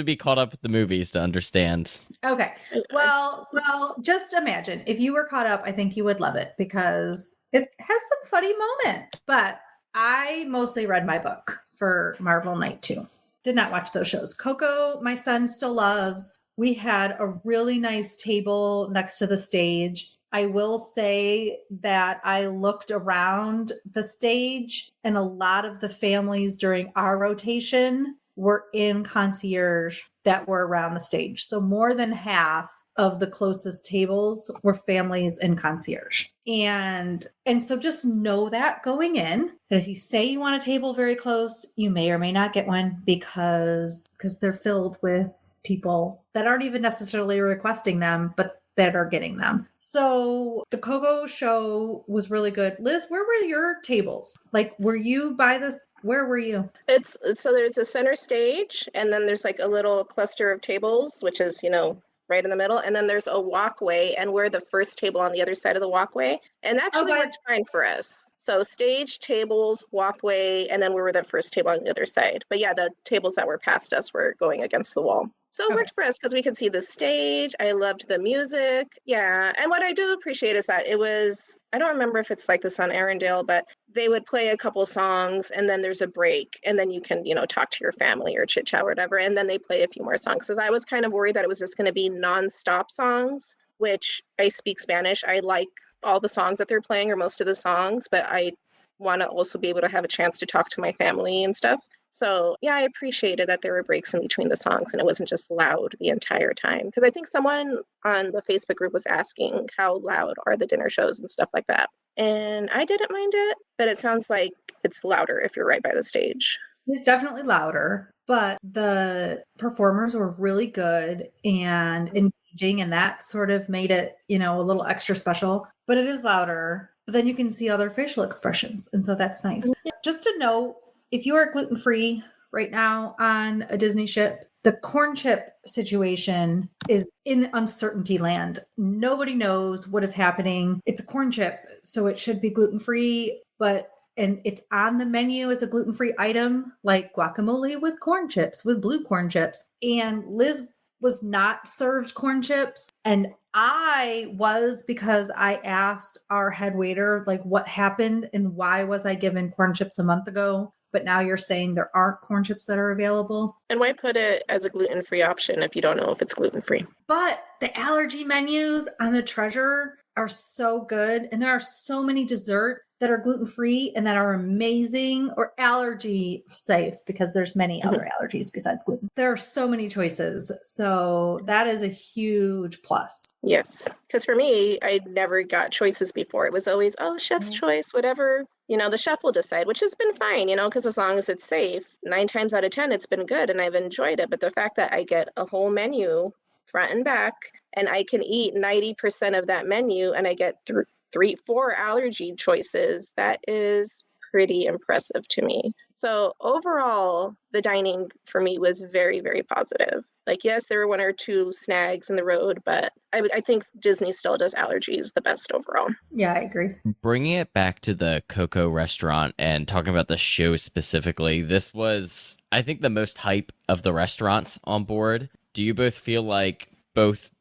be caught up with the movies to understand. Okay. Well, just imagine if you were caught up, I think you would love it because it has some funny moment. But I mostly read my book for Marvel Night 2. Did not watch those shows. Coco, my son still loves. We had a really nice table next to the stage. I will say that I looked around the stage and a lot of the families during our rotation were in concierge that were around the stage. So more than half of the closest tables were families in concierge. And so just know that going in, that if you say you want a table very close, you may or may not get one because they're filled with people that aren't even necessarily requesting them, but that are getting them. So the Coco show was really good. Liz, where were your tables? Like, were you by this? Where were you? So there's a center stage, and then there's like a little cluster of tables, which is, right in the middle. And then there's a walkway, and we're the first table on the other side of the walkway. And actually worked fine for us. So stage, tables, walkway, and then we were the first table on the other side. But yeah, the tables that were past us were going against the wall. So it worked for us because we could see the stage. I loved the music. Yeah. And what I do appreciate is that it was, I don't remember if it's like this on Arendelle, but they would play a couple songs and then there's a break and then you can, talk to your family or chit chat or whatever. And then they play a few more songs. Because I was kind of worried that it was just going to be nonstop songs, which I speak Spanish. I like all the songs that they're playing or most of the songs, but I want to also be able to have a chance to talk to my family and stuff. So yeah, I appreciated that there were breaks in between the songs and it wasn't just loud the entire time. Because I think someone on the Facebook group was asking how loud are the dinner shows and stuff like that. And I didn't mind it, but it sounds like it's louder if you're right by the stage. It's definitely louder, but the performers were really good and engaging, and that sort of made it, a little extra special. But it is louder, but then you can see other facial expressions, and so that's nice. Just to note, if you are gluten-free right now on a Disney ship, the corn chip situation is in uncertainty land. Nobody knows what is happening. It's a corn chip, so it should be gluten-free, and it's on the menu as a gluten-free item, like guacamole with corn chips, with blue corn chips. And Liz was not served corn chips. And I was, because I asked our head waiter, like, what happened and why was I given corn chips a month ago? But now you're saying there aren't corn chips that are available. And why put it as a gluten-free option if you don't know if it's gluten-free? But the allergy menus on the Treasure are so good. And there are so many desserts that are gluten-free and that are amazing, or allergy safe, because there's many other allergies besides gluten. There are so many choices. So that is a huge plus. Yes. Because for me, I never got choices before. It was always, chef's choice, whatever the chef will decide, which has been fine, because as long as it's safe, 9 times out of 10, it's been good and I've enjoyed it. But the fact that I get a whole menu front and back and I can eat 90% of that menu and I get 4 allergy choices, that is pretty impressive to me. So overall, the dining for me was very, very positive. Like, yes, there were 1 or 2 snags in the road, but I think Disney still does allergies the best overall. Yeah, I agree. Bringing it back to the Coco restaurant and talking about the show specifically, this was, I think, the most hype of the restaurants on board. Do you both feel like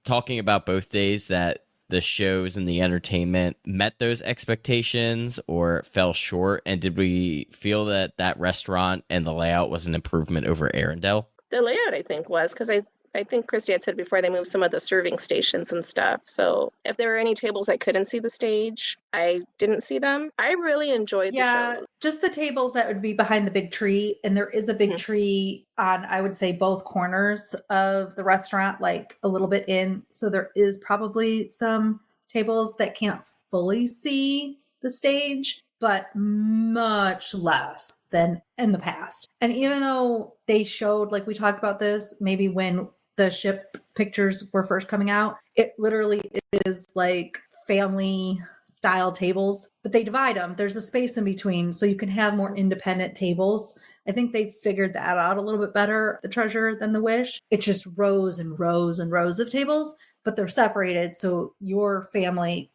talking about both days that the shows and the entertainment met those expectations or fell short? And did we feel that restaurant and the layout was an improvement over Arendelle? The layout, I think, was, because I think Christy had said before they moved some of the serving stations and stuff. So if there were any tables I couldn't see the stage, I didn't see them. I really enjoyed the show. Just the tables that would be behind the big tree. And there is a big tree on, I would say, both corners of the restaurant, like a little bit in. So there is probably some tables that can't fully see the stage, but much less than in the past. And even though they showed, like we talked about this, maybe when the ship pictures were first coming out, it literally is like family style tables, but they divide them. There's a space in between so you can have more independent tables. I think they figured that out a little bit better, the Treasure, than the Wish. It's just rows and rows and rows of tables, but they're separated so your family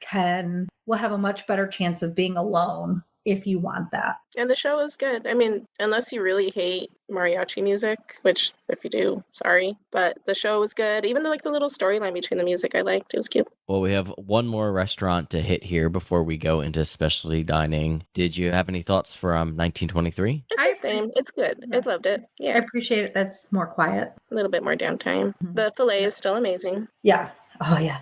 will have a much better chance of being alone if you want that. And the show is good. I mean, unless you really hate mariachi music, which if you do, sorry, but the show was good. Even the little storyline between the music I liked. It was cute. Well, we have one more restaurant to hit here before we go into specialty dining. Did you have any thoughts from 1923? It's the same. It's good. I loved it. Yeah. I appreciate it. That's more quiet. A little bit more downtime. The filet is still amazing. Yeah. Oh yeah.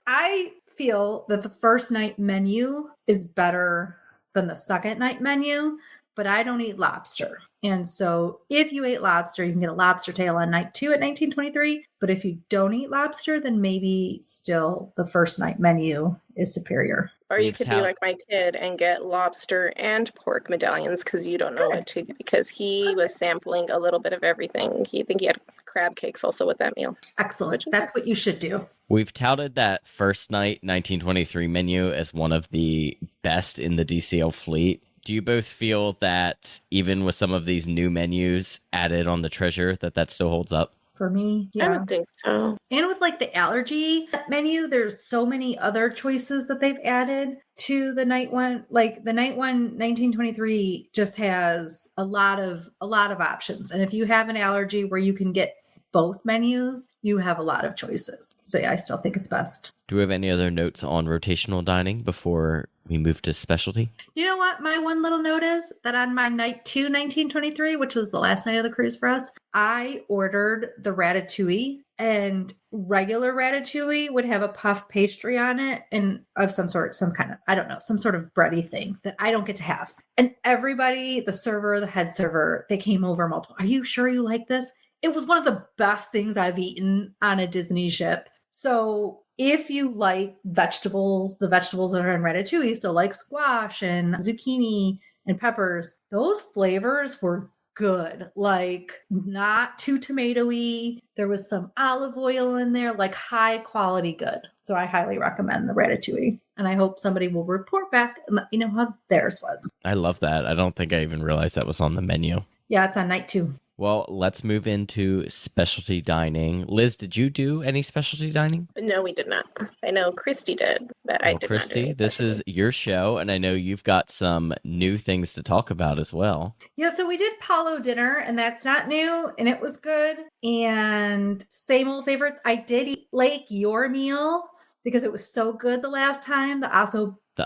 I feel that the first night menu is better than the second night menu, but I don't eat lobster. And so if you ate lobster, you can get a lobster tail on night 2 at 1923. But if you don't eat lobster, then maybe still the first night menu is superior. Or you could be like my kid and get lobster and pork medallions because you don't know what to do, because he was sampling a little bit of everything. He had crab cakes also with that meal. Excellent. That's what you should do. We've touted that first night 1923 menu as one of the best in the DCL fleet. Do you both feel that even with some of these new menus added on the Treasure, that still holds up? For me, yeah. I don't think so. And with the allergy menu, there's so many other choices that they've added to the night one. Like the night one 1923 just has a lot of options. And if you have an allergy where you can get both menus, you have a lot of choices. So yeah, I still think it's best. Do we have any other notes on rotational dining before we move to specialty? You know what? My one little note is that on my night 2, 1923, which was the last night of the cruise for us, I ordered the ratatouille, and regular ratatouille would have a puff pastry on it and of some sort, some kind of, I don't know, some sort of bready thing that I don't get to have. And everybody, the server, the head server, they came over multiple. Are you sure you like this? It was one of the best things I've eaten on a Disney ship. So if you like vegetables, the vegetables that are in ratatouille, so like squash and zucchini and peppers, those flavors were good, like not too tomatoey. There was some olive oil in there, like high quality good. So I highly recommend the ratatouille. And I hope somebody will report back and let me know how theirs was. I love that. I don't think I even realized that was on the menu. Yeah, it's on night 2. Well, let's move into specialty dining. Liz, did you do any specialty dining? No, we did not. I know Christy did, but I did Christy, not do this is your show, and I know you've got some new things to talk about as well. Yeah, so we did Palo dinner, and that's not new, and it was good. And same old favorites. I did eat your meal because it was so good the last time. The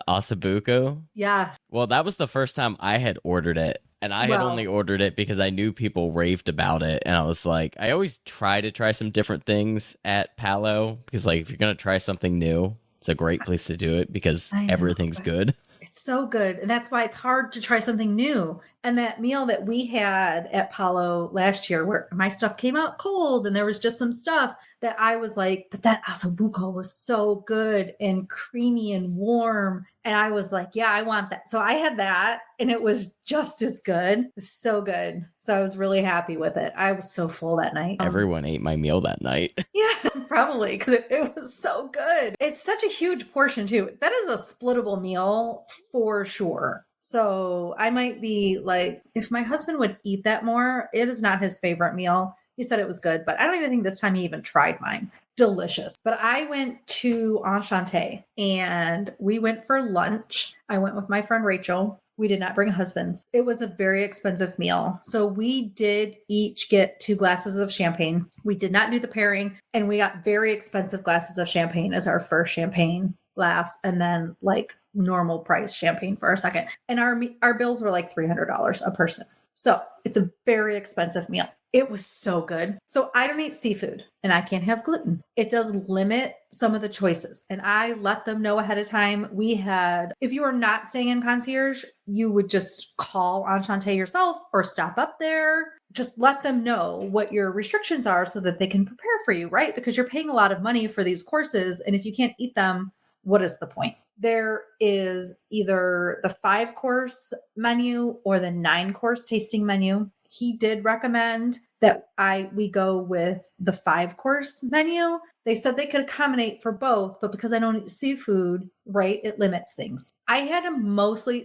Ossobuco? Yes. Well, that was the first time I had ordered it. And I had only ordered it because I knew people raved about it. And I was like, I always try to try some different things at Palo because, if you're going to try something new, it's a great place to do it because everything's good. It's so good. And that's why it's hard to try something new. And that meal that we had at Palo last year, where my stuff came out cold and there was just some stuff that I was like, but that ossobuco was so good and creamy and warm. And I was like, yeah, I want that. So I had that and it was just as good. It was so good. So I was really happy with it. I was so full that night. Everyone ate my meal that night. Yeah, probably because it was so good. It's such a huge portion too. That is a splittable meal for sure. So I might be like, if my husband would eat that more, it is not his favorite meal. He said it was good, but I don't even think this time he even tried mine. Delicious. But I went to Enchanté and we went for lunch. I went with my friend Rachel. We did not bring husbands. It was a very expensive meal. So we did each get 2 glasses of champagne. We did not do the pairing and we got very expensive glasses of champagne as our first champagne glass and then like normal price champagne for our second. And our bills were like $300 a person. So it's a very expensive meal. It was so good. So I don't eat seafood and I can't have gluten. It does limit some of the choices. And I let them know ahead of time. If you are not staying in concierge, you would just call Enchanté yourself or stop up there. Just let them know what your restrictions are so that they can prepare for you, right? Because you're paying a lot of money for these courses. And if you can't eat them, what is the point? There is either the 5-course menu or the 9-course tasting menu. He did recommend that we go with the 5-course menu. They said they could accommodate for both, but because I don't eat seafood, right, it limits things. I had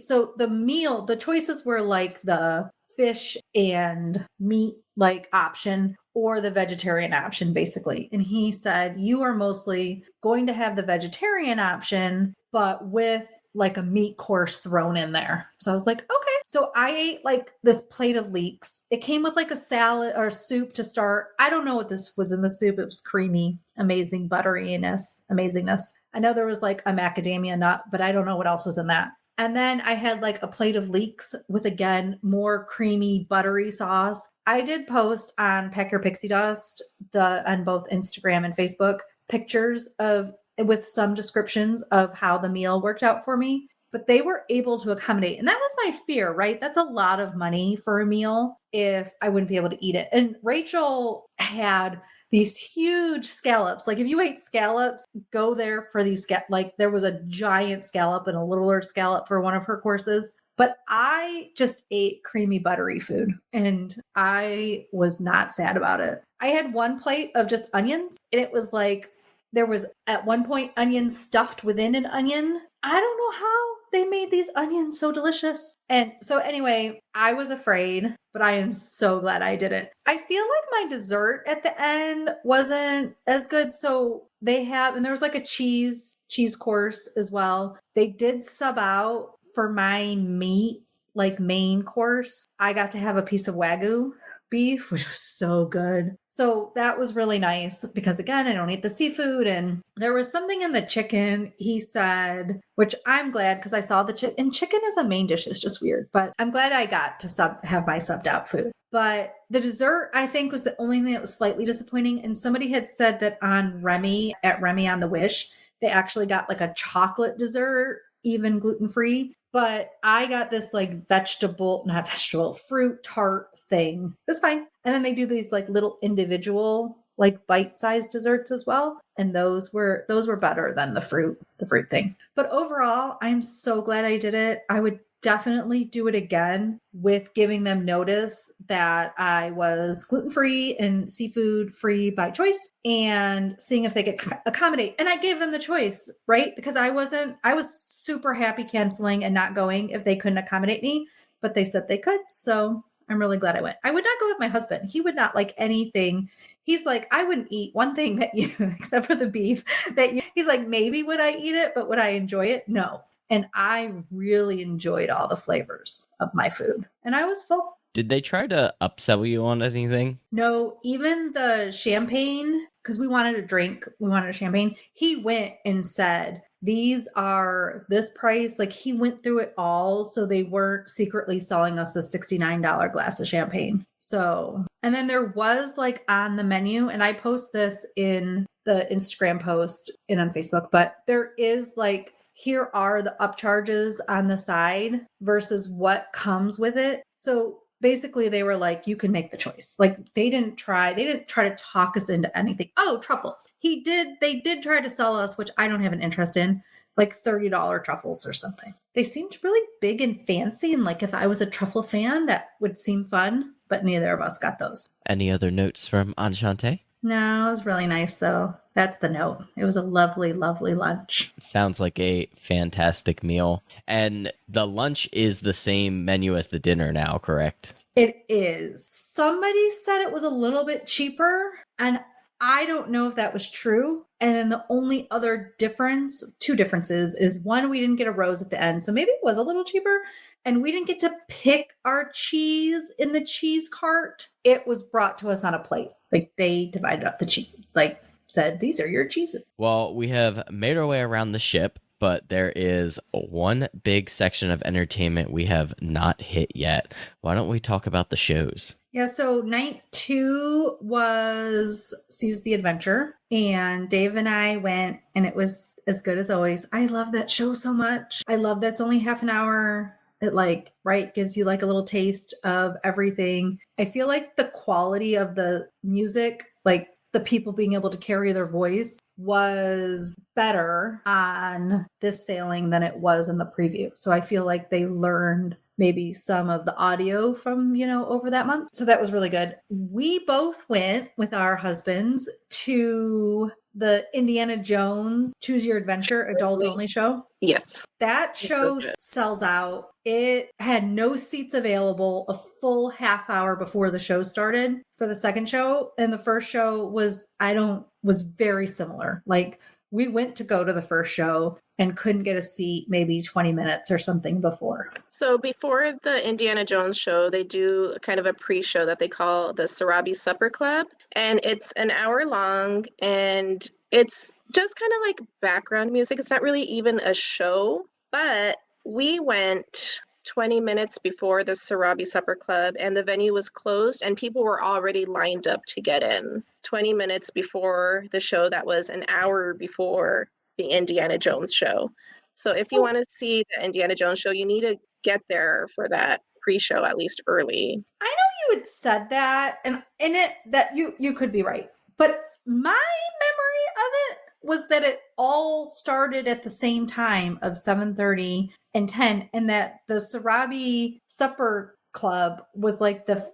so the choices were like the fish and meat like option or the vegetarian option, basically. And he said, you are mostly going to have the vegetarian option, but with like a meat course thrown in there. So I was like, okay. So I ate like this plate of leeks. It came with like a salad or soup to start. I don't know what this was in the soup. It was creamy, amazing butteriness, amazingness. I know there was like a macadamia nut, but I don't know what else was in that. And then I had like a plate of leeks with, again, more creamy, buttery sauce. I did post on Pack Your Pixie Dust on both Instagram and Facebook pictures with some descriptions of how the meal worked out for me. But they were able to accommodate. And that was my fear, right? That's a lot of money for a meal if I wouldn't be able to eat it. And Rachel had these huge scallops. Like if you ate scallops, go there for these, like there was a giant scallop and a littler scallop for one of her courses. But I just ate creamy, buttery food and I was not sad about it. I had one plate of just onions and it was like, there was at one point onions stuffed within an onion. I don't know how they made these onions so delicious. And so anyway, I was afraid, but I am so glad I did it. I feel like my dessert at the end wasn't as good. So and there was like a cheese course as well. They did sub out for my meat, like main course. I got to have a piece of Wagyu beef, which was so good. So that was really nice because again, I don't eat the seafood and there was something in the chicken, he said, which I'm glad because I saw the chicken, and chicken as a main dish is just weird, but I'm glad I got to have my subbed out food. But the dessert, I think, was the only thing that was slightly disappointing. And somebody had said that at Remy on the Wish, they actually got like a chocolate dessert, even gluten-free. But I got this like fruit tart thing. It was fine. And then they do these like little individual, like bite-sized desserts as well. And those were better than the fruit thing. But overall, I'm so glad I did it. I would definitely do it again with giving them notice that I was gluten-free and seafood-free by choice and seeing if they could accommodate. And I gave them the choice, right? Because I was super happy canceling and not going if they couldn't accommodate me, but they said they could. So I'm really glad I went. I would not go with my husband. He would not like anything. He's like, I wouldn't eat one thing except for the beef he's like, maybe would I eat it, but would I enjoy it? No. And I really enjoyed all the flavors of my food and I was full. Did they try to upsell you on anything? No, even the champagne, because we wanted a champagne. He went and said, these are this price. Like he went through it all. So they weren't secretly selling us a $69 glass of champagne. So, and then there was like on the menu, and I post this in the Instagram post and on Facebook, but there is like, here are the upcharges on the side versus what comes with it. So basically they were like, you can make the choice. Like they didn't try to talk us into anything. Oh, truffles. They did try to sell us, which I don't have an interest in, like $30 truffles or something. They seemed really big and fancy. And like if I was a truffle fan, that would seem fun, but neither of us got those. Any other notes from Enchante? No, it was really nice though. That's the note. It was a lovely, lovely lunch. Sounds like a fantastic meal. And the lunch is the same menu as the dinner now, correct? It is. Somebody said it was a little bit cheaper, and I don't know if that was true. And then the only other difference, two differences, is one, we didn't get a rose at the end. So maybe it was a little cheaper. And we didn't get to pick our cheese in the cheese cart. It was brought to us on a plate. Like they divided up the cheese, like said, these are your cheeses. Well, we have made our way around the ship, but there is one big section of entertainment we have not hit yet. Why don't we talk about the shows? Yeah, so night 2 was Seize the Adventure, and Dave and I went, and it was as good as always. I love that show so much. I love that it's only half an hour. It gives you like a little taste of everything. I feel like the quality of the music, like the people being able to carry their voice, was better on this sailing than it was in the preview. So I feel like they learned maybe some of the audio from, over that month. So that was really good. We both went with our husbands to the Indiana Jones Choose Your Adventure adult only show. Yes. That show sells out. It had no seats available a full half hour before the show started for the second show. And the first show was very similar. Like we went to go to the first show and couldn't get a seat maybe 20 minutes or something before. So before the Indiana Jones show, they do kind of a pre-show that they call the Sarabi Supper Club. And it's an hour long, and it's just kind of like background music. It's not really even a show, but we went 20 minutes before the Sarabi Supper Club, and the venue was closed, and people were already lined up to get in. 20 minutes before the show, that was an hour before the Indiana Jones show. So if you want to see the Indiana Jones show, you need to get there for that pre-show at least early. I know you had said that, and in it that you could be right, but my memory of it was that it all started at the same time of 7:30 and 10, and that the Sarabi Supper Club was like the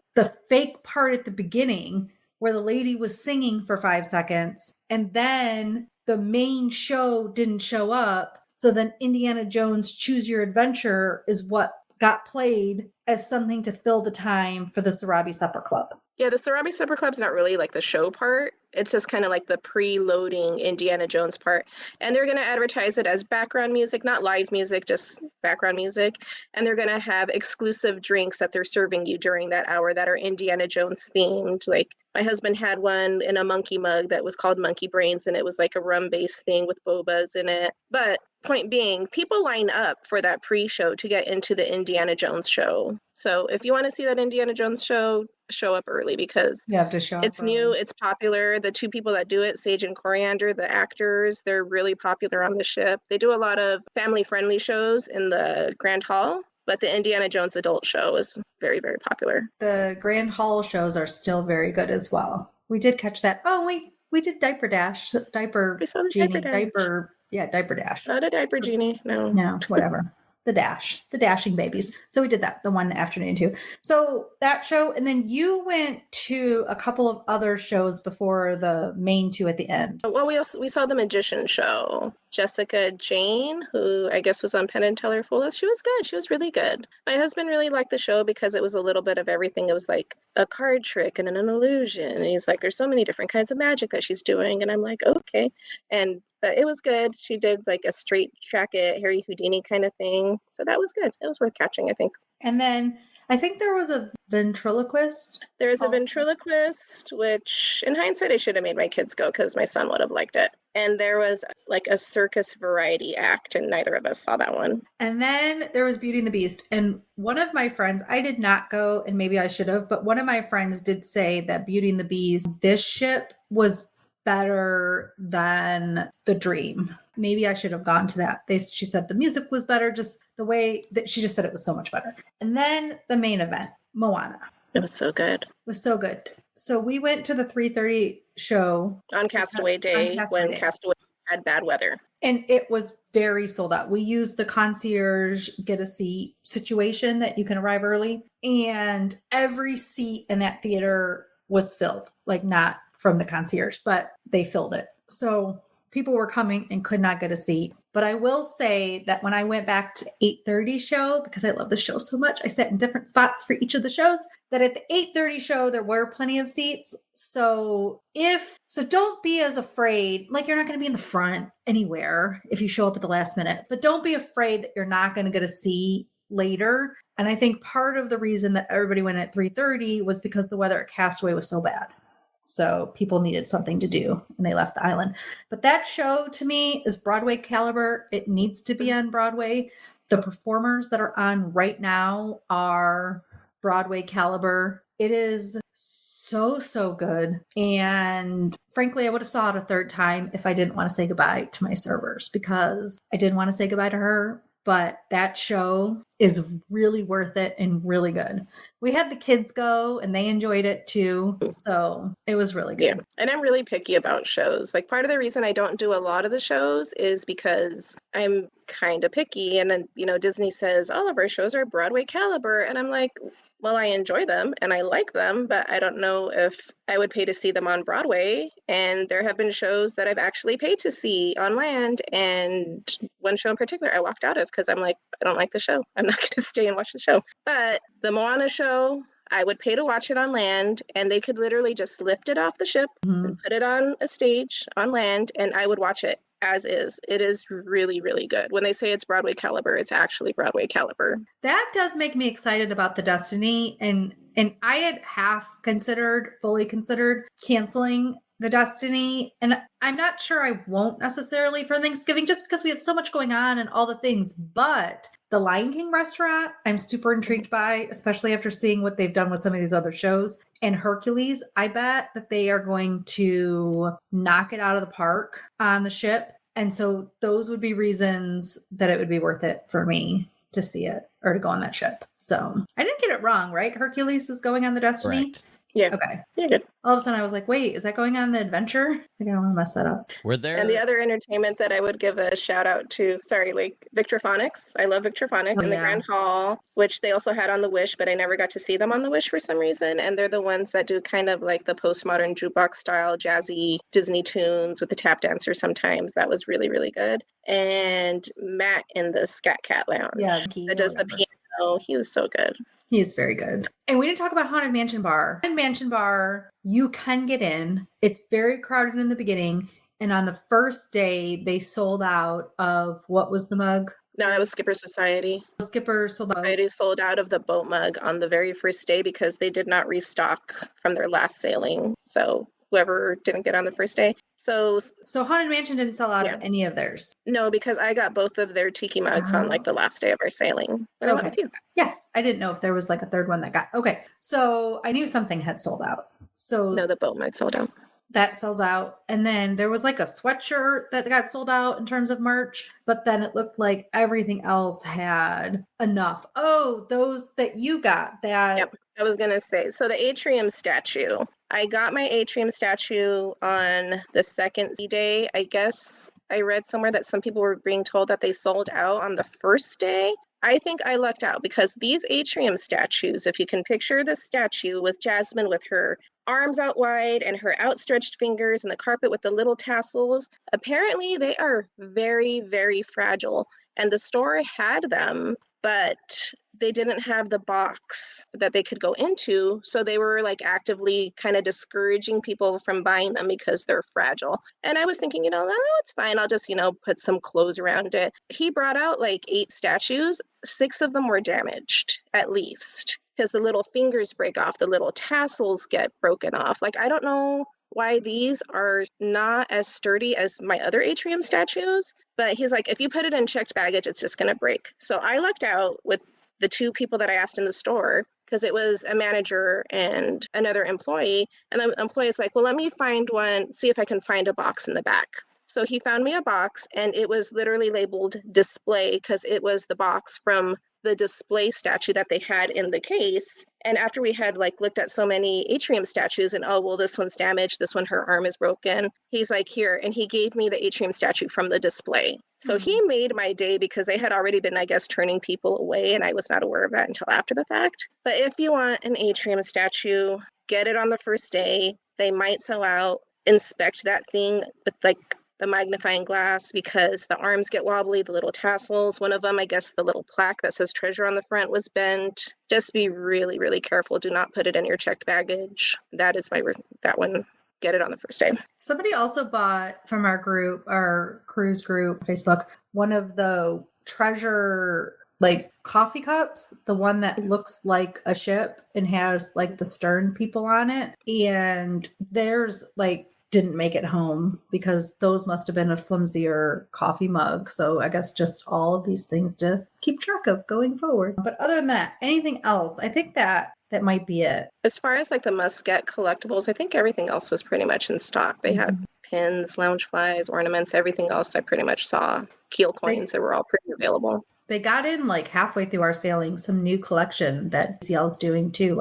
fake part at the beginning where the lady was singing for 5 seconds, and then the main show didn't show up. So then Indiana Jones Choose Your Adventure is what got played as something to fill the time for the Sarabi Supper Club. Yeah, the Sarabi Supper Club's not really like the show part. It's just kind of like the pre-loading Indiana Jones part. And they're going to advertise it as background music, not live music, just background music. And they're going to have exclusive drinks that they're serving you during that hour that are Indiana Jones themed. Like my husband had one in a monkey mug that was called Monkey Brains, and it was like a rum-based thing with bobas in it. But point being, people line up for that pre-show to get into the Indiana Jones show. So if you want to see that Indiana Jones show up early, because you have to show it's new, it's popular. The two people that do it, Sage and Coriander, the actors, they're really popular on the ship. They do a lot of family-friendly shows in the Grand Hall, but the Indiana Jones adult show is very, very popular. The Grand Hall shows are still very good as well. We did catch that. Oh, we did Diaper Dash. We saw the Genie, Diaper Dash. Diaper Dash. Not a Diaper Genie, no. No, whatever. The Dashing Babies. So we did that the one afternoon too. So that show, and then you went to a couple of other shows before the main two at the end. Well, we saw the Magician show. Jessica Jane, who I guess was on Penn and Teller Fool Us, she was good. She was really good. My husband really liked the show because it was a little bit of everything. It was like a card trick and an illusion. And he's like, there's so many different kinds of magic that she's doing. And I'm like, okay. But it was good. She did like a straight jacket, Harry Houdini kind of thing. So that was good. It was worth catching, I think. And then I think there was a ventriloquist. There is a ventriloquist, which in hindsight, I should have made my kids go because my son would have liked it. And there was like a circus variety act, and neither of us saw that one. And then there was Beauty and the Beast. And one of my friends, I did not go, and maybe I should have, but one of my friends did say that Beauty and the Beast, this ship was better than The Dream. Maybe I should have gone to that. She said the music was better, just the way that she just said it was so much better. And then the main event, Moana. It was so good. It was so good. So we went to the 3:30 show on Castaway Day when Castaway had bad weather. And it was very sold out. We used the concierge get a seat situation that you can arrive early. And every seat in that theater was filled, like not from the concierge, but they filled it. So people were coming and could not get a seat. But I will say that when I went back to 8:30 show, because I love the show so much, I sat in different spots for each of the shows, that at the 8:30 show, there were plenty of seats. So don't be as afraid, like you're not going to be in the front anywhere if you show up at the last minute, but don't be afraid that you're not going to get a seat later. And I think part of the reason that everybody went at 3:30 was because the weather at Castaway was so bad. So people needed something to do and they left the island. But that show to me is Broadway caliber. It needs to be on Broadway. The performers that are on right now are Broadway caliber. It is so good. And frankly, I would have saw it a third time if I didn't want to say goodbye to my servers, because I didn't want to say goodbye to her. But that show is really worth it and really good. We had the kids go and they enjoyed it too. So it was really good. Yeah. And I'm really picky about shows. Like part of the reason I don't do a lot of the shows is because I'm kind of picky. And then, Disney says all of our shows are Broadway caliber. And I'm like, well, I enjoy them and I like them, but I don't know if I would pay to see them on Broadway. And there have been shows that I've actually paid to see on land. And one show in particular I walked out of because I'm like, I don't like the show. I'm not going to stay and watch the show. But the Moana show, I would pay to watch it on land, and they could literally just lift it off the ship and put it on a stage on land, and I would watch it as is. It is really, really good. When they say it's Broadway caliber, it's actually Broadway caliber. That does make me excited about the Destiny. And I had fully considered canceling the Destiny. And I'm not sure I won't necessarily for Thanksgiving, just because we have so much going on and all the things. But the Lion King restaurant, I'm super intrigued by, especially after seeing what they've done with some of these other shows. And Hercules, I bet that they are going to knock it out of the park on the ship. And so those would be reasons that it would be worth it for me to see it or to go on that ship. So I didn't get it wrong, right? Hercules is going on the Destiny. Correct. Yeah. Okay. You're good. All of a sudden I was like, wait, is that going on the Adventure? I don't want to mess that up. Were there? And the other entertainment that I would give a shout out to, Victrophonics. I love Victrophonics and the Grand Hall, which they also had on the Wish, but I never got to see them on the Wish for some reason. And they're the ones that do kind of like the postmodern jukebox style, jazzy Disney tunes with the tap dancer sometimes. That was really, really good. And Matt in the Scat Cat Lounge. Yeah. That does the piano. He was so good. He is very good. And we didn't talk about Haunted Mansion Bar. Haunted Mansion Bar, you can get in. It's very crowded in the beginning. And on the first day, they sold out of, what was the mug? No, that was Skipper Society. Skipper Society sold out of the boat mug on the very first day because they did not restock from their last sailing. So whoever didn't get on the first day. So Haunted Mansion didn't sell out of any of theirs. No, because I got both of their tiki mugs on like the last day of our sailing. But I went with you. Yes, I didn't know if there was like a third one that got. Okay, so I knew something had sold out. So no, the boat mug sold out. That sells out. And then there was like a sweatshirt that got sold out in terms of merch, but then it looked like everything else had enough. Oh, those that you got that. Yep, I was going to say. So the atrium statue. I got my atrium statue on the second day. I guess I read somewhere that some people were being told that they sold out on the first day. I think I lucked out because these atrium statues, if you can picture the statue with Jasmine with her arms out wide and her outstretched fingers and the carpet with the little tassels, apparently they are very, very fragile. And the store had them, but they didn't have the box that they could go into. So they were like actively kind of discouraging people from buying them because they're fragile. And I was thinking, no, it's fine. I'll just, put some clothes around it. He brought out like 8 statues. 6 of them were damaged, at least, because the little fingers break off. The little tassels get broken off. Like, I don't know why these are not as sturdy as my other atrium statues. But he's like, if you put it in checked baggage, it's just going to break. So I lucked out with the 2 people that I asked in the store, because it was a manager and another employee. And the employee's like, well, let me find one, see if I can find a box in the back. So he found me a box, and it was literally labeled display because it was the box from the display statue that they had in the case. And after we had looked at so many atrium statues and, oh, well, this one's damaged, this one, her arm is broken. He's like, here. And he gave me the atrium statue from the display. So he made my day because they had already been, I guess, turning people away. And I was not aware of that until after the fact. But if you want an atrium statue, get it on the first day. They might sell out. Inspect that thing with the magnifying glass because the arms get wobbly, the little tassels. One of them, I guess the little plaque that says treasure on the front was bent. Just be really, really careful. Do not put it in your checked baggage. That is that one. Get it on the first day. Somebody also bought from our group, our cruise group, Facebook, one of the treasure coffee cups, the one that looks like a ship and has the stern people on it. And there's didn't make it home because those must have been a flimsier coffee mug. So I guess just all of these things to keep track of going forward. But other than that, anything else? I think that might be it. As far as the must-get collectibles, I think everything else was pretty much in stock. They had pins, lounge flies, ornaments, everything else I pretty much saw. Keel coins, they were all pretty available. They got in halfway through our sailing some new collection that DCL's doing too,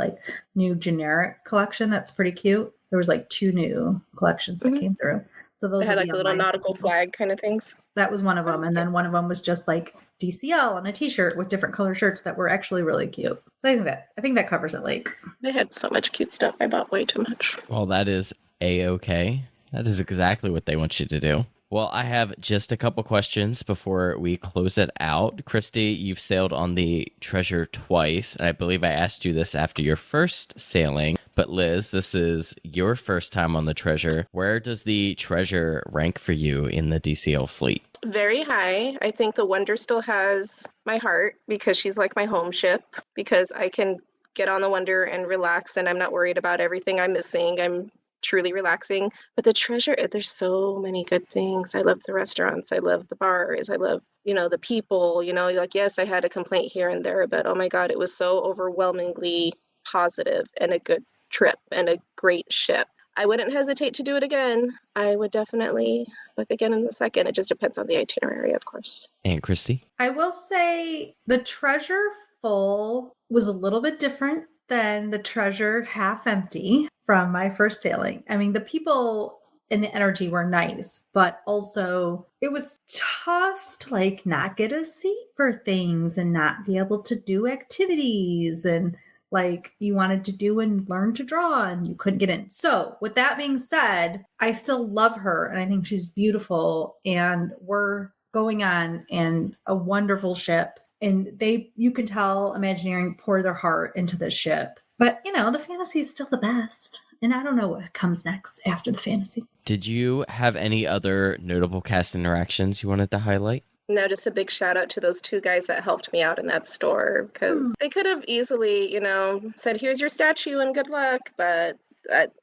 new generic collection that's pretty cute. There was 2 new collections that came through. So those had the little nautical flag kind of things. That was one of them. And then one of them was just DCL on a t-shirt with different color shirts that were actually really cute. So I think that covers it, They had so much cute stuff. I bought way too much. Well, that is A-okay. That is exactly what they want you to do. Well, I have just a couple questions before we close it out. Christy, you've sailed on the Treasure twice, and I believe I asked you this after your first sailing. But Liz, this is your first time on the Treasure. Where does the Treasure rank for you in the DCL fleet? Very high. I think the Wonder still has my heart because she's like my home ship, because I can get on the Wonder and relax, and I'm not worried about everything I'm missing. I'm truly relaxing. But the Treasure, there's so many good things. I love the restaurants. I love the bars. I love, the people, yes, I had a complaint here and there, but oh my God, it was so overwhelmingly positive and a good trip and a great ship. I wouldn't hesitate to do it again. I would definitely look again in a second. It just depends on the itinerary, of course. And Christy? I will say the Treasure full was a little bit different than the Treasure half empty from my first sailing. I mean, the people and the energy were nice, but also it was tough to not get a seat for things and not be able to do activities and you wanted to do and learn to draw and you couldn't get in. So with that being said, I still love her and I think she's beautiful and we're going on in a wonderful ship. And you can tell Imagineering pour their heart into this ship. But, the fantasy is still the best. And I don't know what comes next after the fantasy. Did you have any other notable cast interactions you wanted to highlight? No, just a big shout out to those 2 guys that helped me out in that store, because they could have easily, said, here's your statue and good luck. But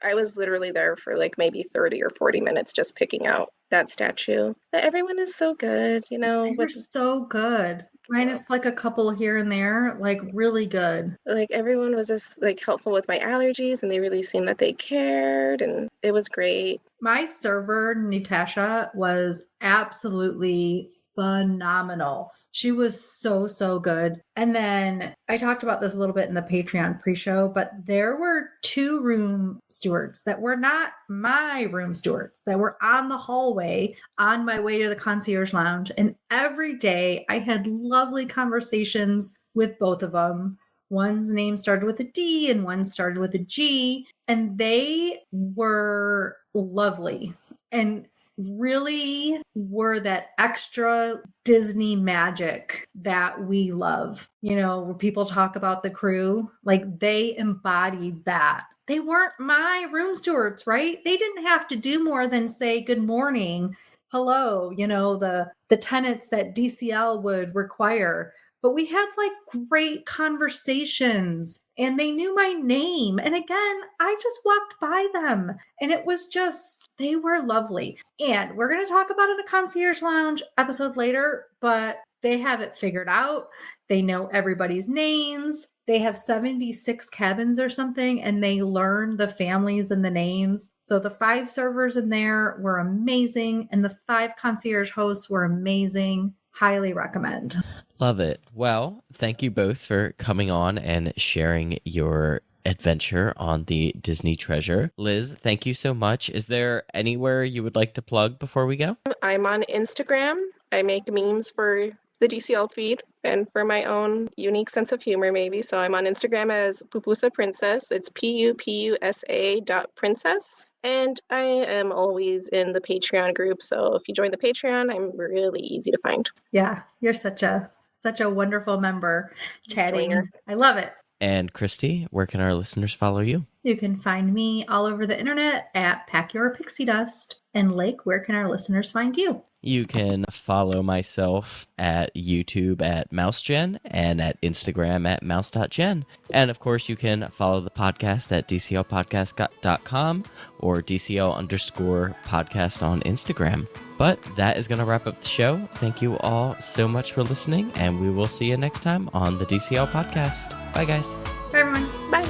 I was literally there for maybe 30 or 40 minutes just picking out that statue. But everyone is so good, They were so good. Minus a couple here and there, really good. Everyone was just helpful with my allergies and they really seemed that they cared and it was great. My server, Natasha, was absolutely phenomenal. She was so, so good. And then I talked about this a little bit in the Patreon pre-show, but there were 2 room stewards that were not my room stewards that were on the hallway on my way to the concierge lounge. And every day I had lovely conversations with both of them. One's name started with a D and one started with a G, and they were lovely and really were that extra Disney magic that we love. Where people talk about the crew, they embodied that. They weren't my room stewards, right? They didn't have to do more than say good morning, hello, the tenets that DCL would require. but we had like great conversations and they knew my name. And again, I just walked by them and it was just, they were lovely. And we're going to talk about it in a concierge lounge episode later, but they have it figured out. They know everybody's names. They have 76 cabins or something, and they learn the families and the names. So the 5 servers in there were amazing, and the 5 concierge hosts were amazing. Highly recommend. Love it. Well, thank you both for coming on and sharing your adventure on the Disney Treasure. Liz, thank you so much. Is there anywhere you would like to plug before we go? I'm on Instagram. I make memes for the DCL feed and for my own unique sense of humor, maybe. So I'm on Instagram as Pupusa Princess. It's PUPUSA.princess. And I am always in the Patreon group. So if you join the Patreon, I'm really easy to find. Yeah, you're such a wonderful member chatting. Joiner. I love it. And Christy, where can our listeners follow you? You can find me all over the internet at Pack Your Pixie Dust. And Lake, where can our listeners find you? You can follow myself at YouTube at MouseGen and at Instagram at mouse.gen. And of course, you can follow the podcast at DCLpodcast.com or DCL_podcast on Instagram. But that is going to wrap up the show. Thank you all so much for listening, and we will see you next time on the DCL Podcast. Bye, guys. Bye, everyone. Bye.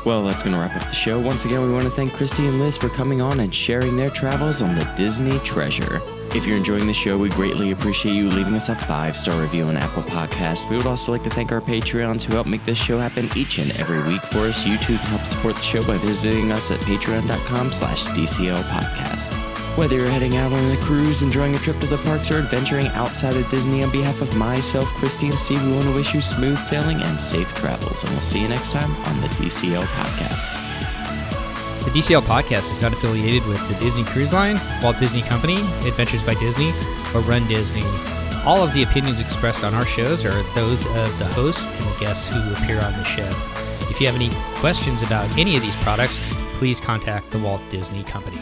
Well, that's going to wrap up the show. Once again, we want to thank Christy and Liz for coming on and sharing their travels on the Disney Treasure. If you're enjoying the show, we greatly appreciate you leaving us a 5-star review on Apple Podcasts. We would also like to thank our Patreons who help make this show happen each and every week for us. You too can help support the show by visiting us at patreon.com/DCL Podcast. Whether you're heading out on a cruise, enjoying a trip to the parks, or adventuring outside of Disney, on behalf of myself, Christy, and Steve, we want to wish you smooth sailing and safe travels. And we'll see you next time on the DCL Podcast. The DCL Podcast is not affiliated with the Disney Cruise Line, Walt Disney Company, Adventures by Disney, or Run Disney. All of the opinions expressed on our shows are those of the hosts and the guests who appear on the show. If you have any questions about any of these products, please contact the Walt Disney Company.